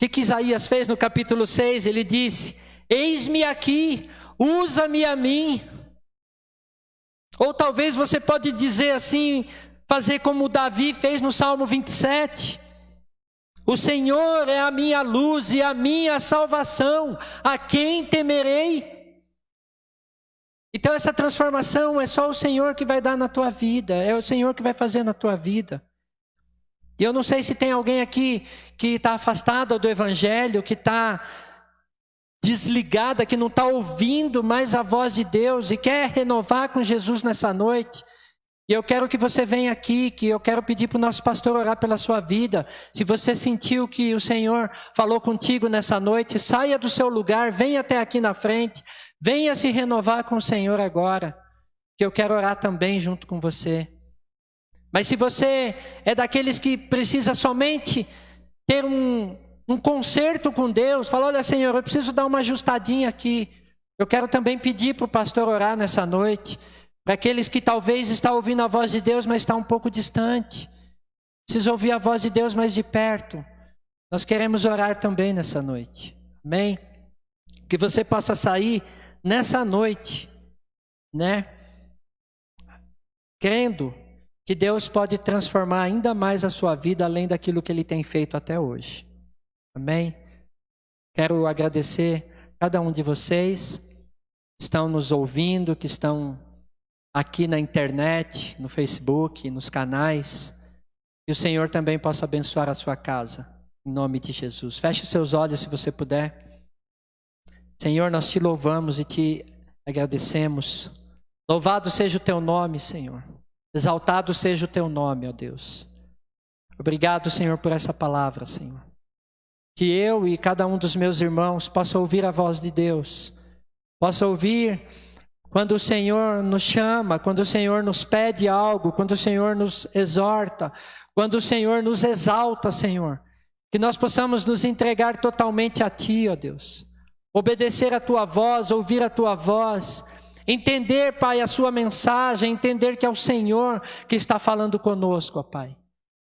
O que Isaías fez no capítulo 6? Ele disse: eis-me aqui, usa-me a mim. Ou talvez você pode dizer assim, fazer como Davi fez no Salmo 27. O Senhor é a minha luz e a minha salvação, a quem temerei? Então essa transformação é só o Senhor que vai dar na tua vida, é o Senhor que vai fazer na tua vida. E eu não sei se tem alguém aqui que está afastado do Evangelho, que está desligada, que não está ouvindo mais a voz de Deus e quer renovar com Jesus nessa noite. E eu quero que você venha aqui, que eu quero pedir para o nosso pastor orar pela sua vida. Se você sentiu que o Senhor falou contigo nessa noite, saia do seu lugar, venha até aqui na frente, venha se renovar com o Senhor agora, que eu quero orar também junto com você. Mas se você é daqueles que precisa somente ter um conserto com Deus, fala: olha, Senhor, eu preciso dar uma ajustadinha aqui. Eu quero também pedir para o pastor orar nessa noite. Para aqueles que talvez estão ouvindo a voz de Deus, mas está um pouco distante. Precisa ouvir a voz de Deus mais de perto. Nós queremos orar também nessa noite. Amém? Que você possa sair nessa noite, né? Crendo que Deus pode transformar ainda mais a sua vida, além daquilo que Ele tem feito até hoje. Amém? Quero agradecer a cada um de vocês que estão nos ouvindo, que estão aqui na internet, no Facebook, nos canais. Que o Senhor também possa abençoar a sua casa, em nome de Jesus. Feche os seus olhos se você puder. Senhor, nós te louvamos e te agradecemos. Louvado seja o teu nome, Senhor. Exaltado seja o teu nome, ó Deus. Obrigado, Senhor, por essa palavra, Senhor. Que eu e cada um dos meus irmãos possa ouvir a voz de Deus. Possa ouvir quando o Senhor nos chama, quando o Senhor nos pede algo, quando o Senhor nos exorta, quando o Senhor nos exalta, Senhor. Que nós possamos nos entregar totalmente a Ti, ó Deus. Obedecer a Tua voz, ouvir a Tua voz. Entender, Pai, a Sua mensagem, entender que é o Senhor que está falando conosco, ó Pai.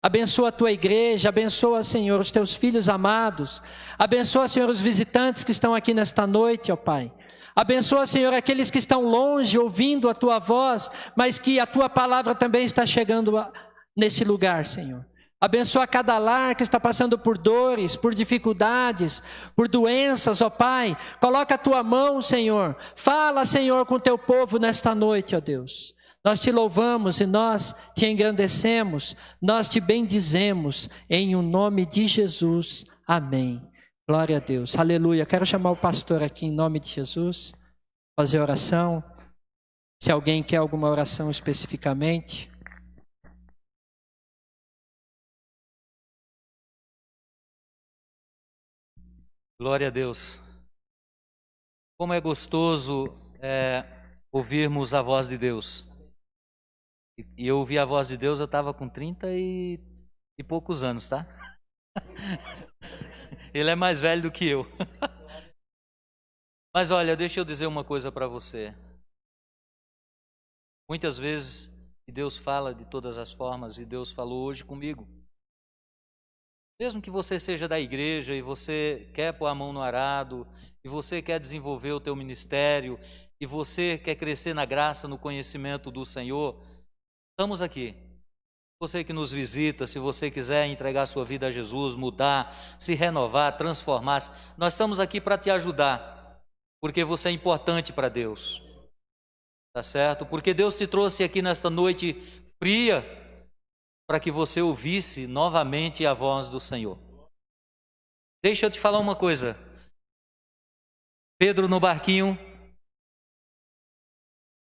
Abençoa a Tua igreja, abençoa, Senhor, os Teus filhos amados. Abençoa, Senhor, os visitantes que estão aqui nesta noite, ó Pai. Abençoa, Senhor, aqueles que estão longe ouvindo a Tua voz, mas que a Tua palavra também está chegando nesse lugar, Senhor. Abençoa cada lar que está passando por dores, por dificuldades, por doenças, ó Pai. Coloca a Tua mão, Senhor. Fala, Senhor, com o Teu povo nesta noite, ó Deus. Nós te louvamos e nós te engrandecemos, nós te bendizemos, em o nome de Jesus. Amém. Glória a Deus. Aleluia. Quero chamar o pastor aqui em nome de Jesus, fazer oração. Se alguém quer alguma oração especificamente. Glória a Deus. Como é gostoso ouvirmos a voz de Deus. E eu ouvi a voz de Deus, eu estava com 30 e poucos anos, tá? Ele é mais velho do que eu. Mas olha, deixa eu dizer uma coisa para você. Muitas vezes Deus fala de todas as formas e Deus falou hoje comigo. Mesmo que você seja da igreja e você quer pôr a mão no arado, e você quer desenvolver o teu ministério, e você quer crescer na graça, no conhecimento do Senhor, estamos aqui. Você que nos visita, se você quiser entregar sua vida a Jesus, mudar, se renovar, transformar, nós estamos aqui para te ajudar, porque você é importante para Deus, tá certo? Porque Deus te trouxe aqui nesta noite fria, para que você ouvisse novamente a voz do Senhor. Deixa eu te falar uma coisa. Pedro no barquinho,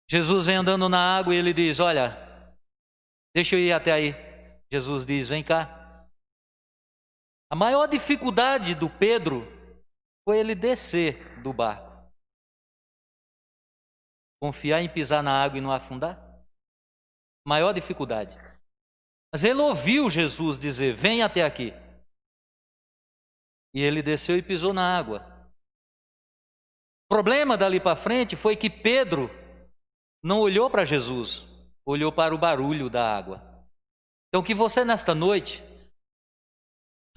Jesus vem andando na água e ele diz, olha, deixa eu ir até aí. Jesus diz, vem cá. A maior dificuldade do Pedro foi ele descer do barco. Confiar em pisar na água e não afundar? Maior dificuldade. Mas ele ouviu Jesus dizer, vem até aqui. E ele desceu e pisou na água. O problema dali para frente foi que Pedro não olhou para Jesus, olhou para o barulho da água. Então que você nesta noite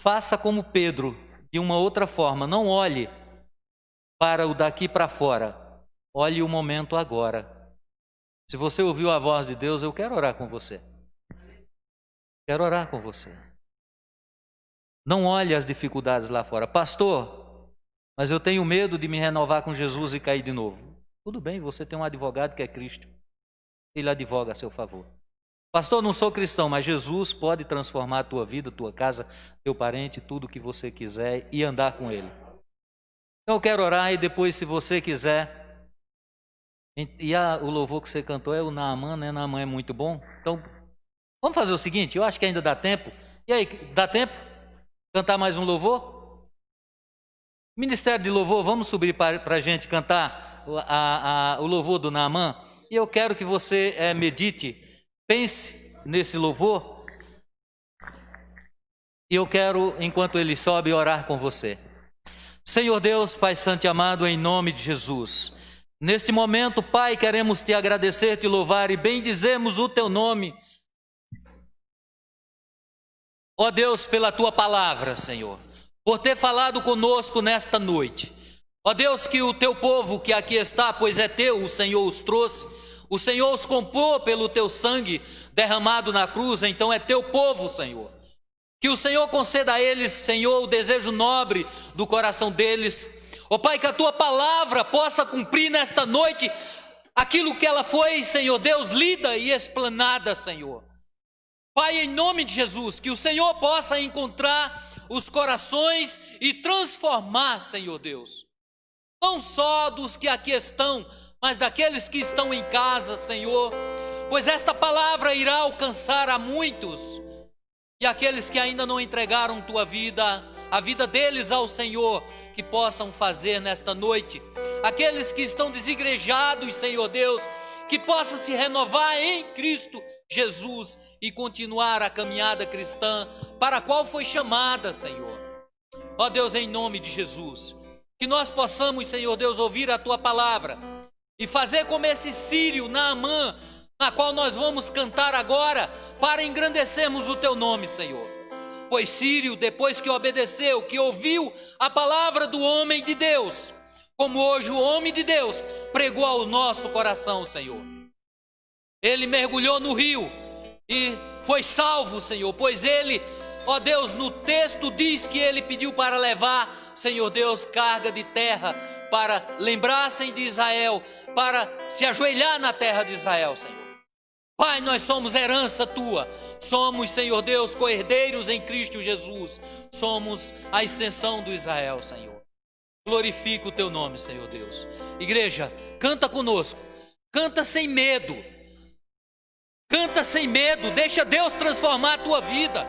faça como Pedro, de uma outra forma, não olhe para o daqui para fora, olhe o momento agora. Se você ouviu a voz de Deus, eu quero orar com você. Quero orar com você. Não olhe as dificuldades lá fora. Pastor, mas eu tenho medo de me renovar com Jesus e cair de novo. Tudo bem, você tem um advogado que é Cristo. Ele advoga a seu favor. Pastor, não sou cristão, mas Jesus pode transformar a tua vida, tua casa, teu parente, tudo que você quiser e andar com Ele. Então eu quero orar e depois, se você quiser... o louvor que você cantou é o Naamã, né? Naamã é muito bom. Então... vamos fazer o seguinte, eu acho que ainda dá tempo. E aí, dá tempo? Cantar mais um louvor? Ministério de Louvor, vamos subir para a gente cantar o louvor do Naamã? E eu quero que você medite, pense nesse louvor. E eu quero, enquanto ele sobe, orar com você. Senhor Deus, Pai Santo e amado, em nome de Jesus. Neste momento, Pai, queremos te agradecer, te louvar e bendizemos o teu nome. Ó Deus, pela tua palavra, Senhor, por ter falado conosco nesta noite. Ó Deus, que o teu povo que aqui está, pois é teu, o Senhor os trouxe, o Senhor os comprou pelo teu sangue derramado na cruz, então é teu povo, Senhor. Que o Senhor conceda a eles, Senhor, o desejo nobre do coração deles. Ó Pai, que a tua palavra possa cumprir nesta noite aquilo que ela foi, Senhor Deus, lida e explanada, Senhor. Pai, em nome de Jesus, que o Senhor possa encontrar os corações e transformar, Senhor Deus, não só dos que aqui estão, mas daqueles que estão em casa, Senhor, pois esta palavra irá alcançar a muitos, e aqueles que ainda não entregaram tua vida, a vida deles ao Senhor, que possam fazer nesta noite, aqueles que estão desigrejados, Senhor Deus, que possa se renovar em Cristo Jesus e continuar a caminhada cristã para a qual foi chamada, Senhor. Ó Deus, em nome de Jesus, que nós possamos, Senhor Deus, ouvir a tua palavra e fazer como esse sírio Naamã, na qual nós vamos cantar agora, para engrandecermos o teu nome, Senhor. Pois Sírio, depois que obedeceu, que ouviu a palavra do homem de Deus, como hoje o homem de Deus pregou ao nosso coração, Senhor. Ele mergulhou no rio e foi salvo, Senhor, pois ele, ó Deus, no texto diz que ele pediu para levar, Senhor Deus, carga de terra, para lembrassem de Israel, para se ajoelhar na terra de Israel, Senhor. Pai, nós somos herança tua. Somos, Senhor Deus, co-herdeiros em Cristo Jesus. Somos a extensão do Israel, Senhor. Glorifica o teu nome, Senhor Deus. Igreja, canta conosco. Canta sem medo. Canta sem medo. Deixa Deus transformar a tua vida.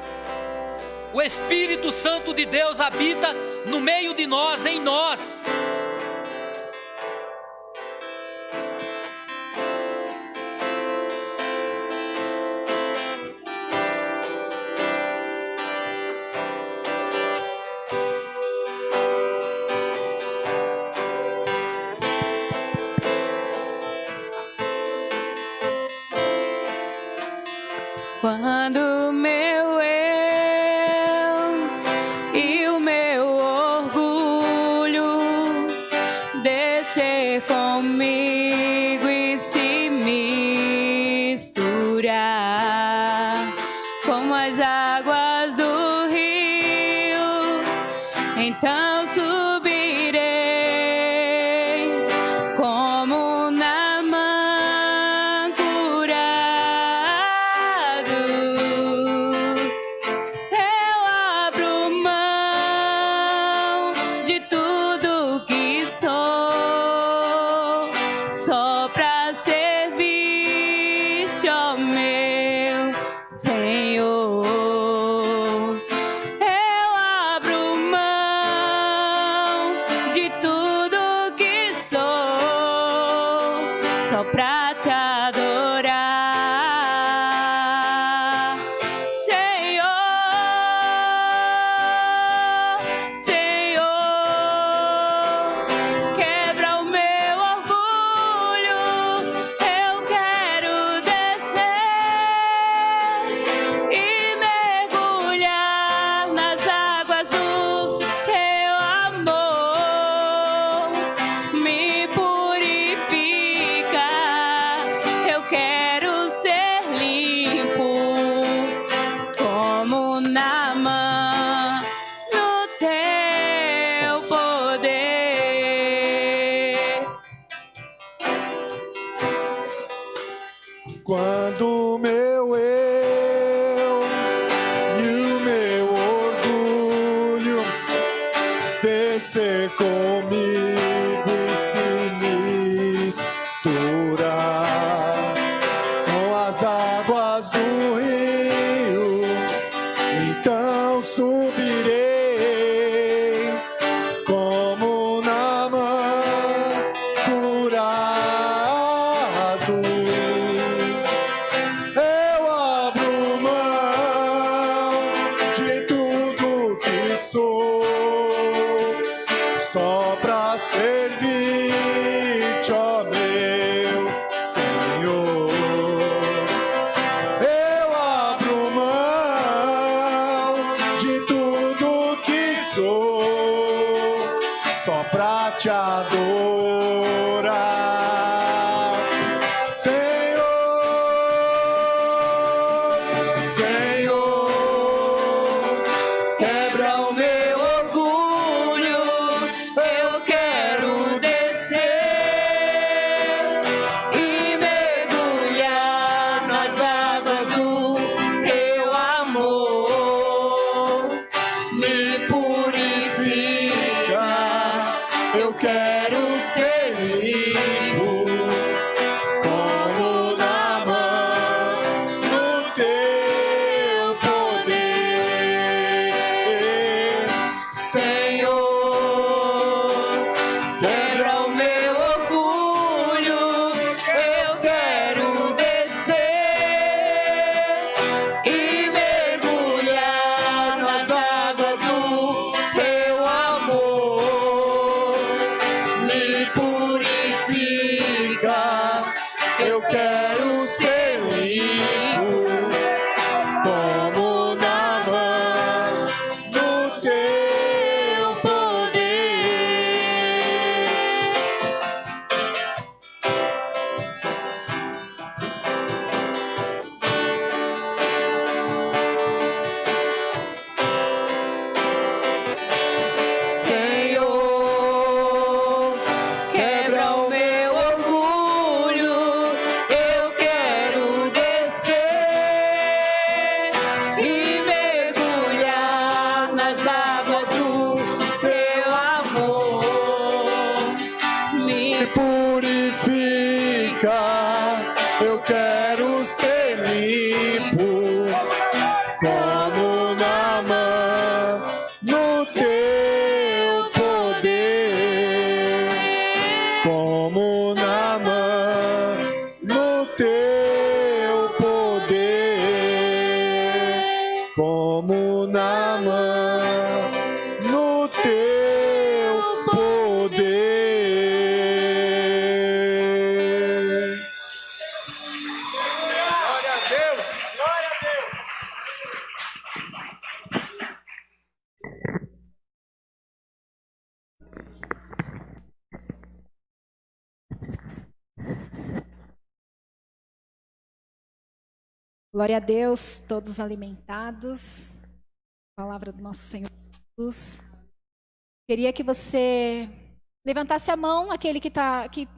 O Espírito Santo de Deus habita no meio de nós, em nós. Quando meu eu e o meu orgulho descer comigo e se misturar como as águas do rio, então subirei como Naamã curado. Eu abro mão de tudo que sou, só pra servir-te, ó meu Senhor. Eu abro mão de tudo que sou, só pra te adorar, Senhor, Senhor. Quebra o meu orgulho, eu quero descer e mergulhar nas águas do teu amor. Me purifica, eu quero ser limpo como Naamã no teu poder. Quando o meu eu e o meu orgulho descer comigo e se misturar com as águas do rio, então subirei como Naamã curado. Eu abro mão de tudo que sou, só pra servir-te, ó meu Senhor. Eu abro mão de tudo que sou, só pra te adorar, Senhor, Senhor. Quebra o meu orgulho, eu quero descer e mergulhar nas águas do teu amor. Me purifica, eu quero ser eu quero ser limpo, como Naamã, no teu poder, como Naamã, no teu poder, como Naamã, no teu poder. Glória a Deus, glória a Deus. Glória a Deus, todos alimentados. Palavra do nosso Senhor Jesus. Queria que você levantasse a mão, aquele que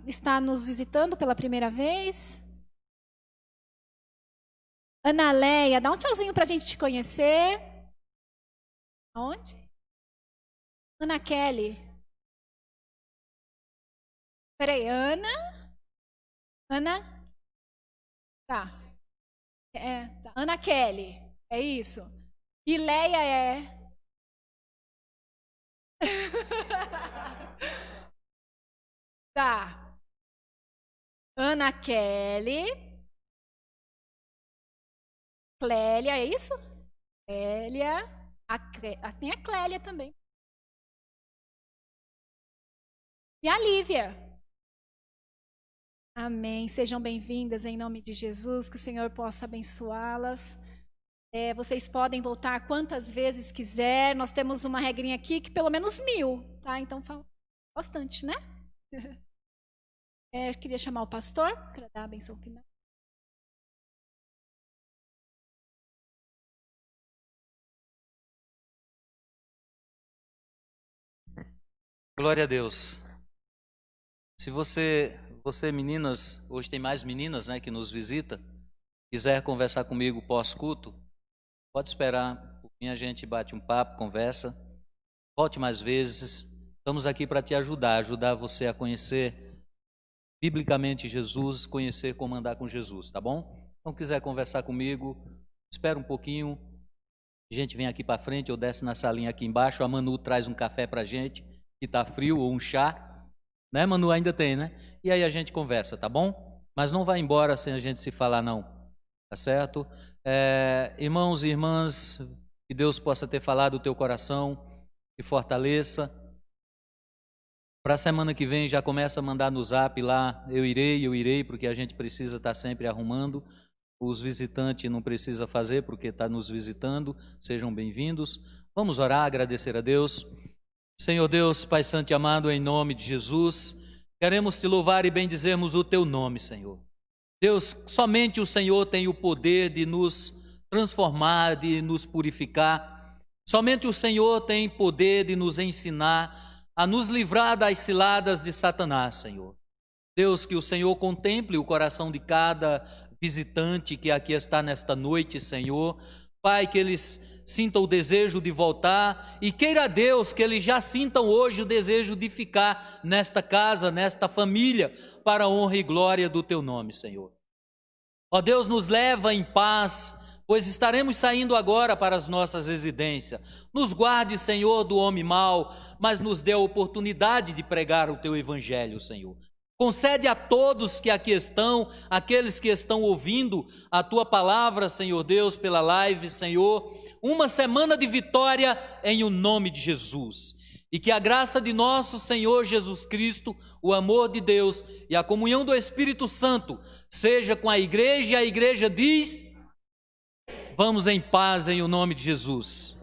está nos visitando pela primeira vez. Ana Leia, dá um tchauzinho para a gente te conhecer. Aonde? Ana Kelly. Peraí, Ana? Tá. Tá. Ana Kelly, é isso. E Leia é... Tá. Ana Kelly. Clélia, é isso? Clélia. Tem a Clélia também. E a Lívia. Amém. Sejam bem-vindas em nome de Jesus, que o Senhor possa abençoá-las. Vocês podem voltar quantas vezes quiser. Nós temos uma regrinha aqui que pelo menos 1000, tá? Então fala bastante, né? Eu queria chamar o pastor para dar a benção final. Glória a Deus. Se você meninas, hoje tem mais meninas, né, que nos visita, quiser conversar comigo pós-culto, pode esperar, por mim a gente bate um papo, conversa, volte mais vezes. Estamos aqui para te ajudar você a conhecer biblicamente Jesus, conhecer como andar com Jesus, tá bom? Então, quiser conversar comigo, espera um pouquinho, a gente vem aqui para frente ou desce na salinha aqui embaixo, a Manu traz um café para a gente, que está frio, ou um chá, né, Manu? Ainda tem, né? E aí a gente conversa, tá bom? Mas não vai embora sem a gente se falar, não, tá certo? Irmãos e irmãs, que Deus possa ter falado o teu coração, que fortaleça. Para a semana que vem já começa a mandar no zap lá, eu irei, porque a gente precisa estar sempre arrumando. Os visitantes não precisa fazer, porque está nos visitando. Sejam bem-vindos. Vamos orar, agradecer a Deus. Senhor Deus, Pai Santo e amado, em nome de Jesus, queremos te louvar e bendizermos o teu nome, Senhor. Deus, somente o Senhor tem o poder de nos transformar, de nos purificar. Somente o Senhor tem poder de nos ensinar a nos livrar das ciladas de Satanás, Senhor. Deus, que o Senhor contemple o coração de cada visitante que aqui está nesta noite, Senhor. Pai, que eles sintam o desejo de voltar e queira Deus que eles já sintam hoje o desejo de ficar nesta casa, nesta família, para a honra e glória do teu nome, Senhor. Ó Deus, nos leva em paz, pois estaremos saindo agora para as nossas residências. Nos guarde, Senhor, do homem mau, mas nos dê a oportunidade de pregar o teu evangelho, Senhor. Concede a todos que aqui estão, aqueles que estão ouvindo a tua palavra, Senhor Deus, pela live, Senhor, uma semana de vitória em o nome de Jesus. E que a graça de nosso Senhor Jesus Cristo, o amor de Deus e a comunhão do Espírito Santo seja com a igreja, e a igreja diz: vamos em paz em o nome de Jesus.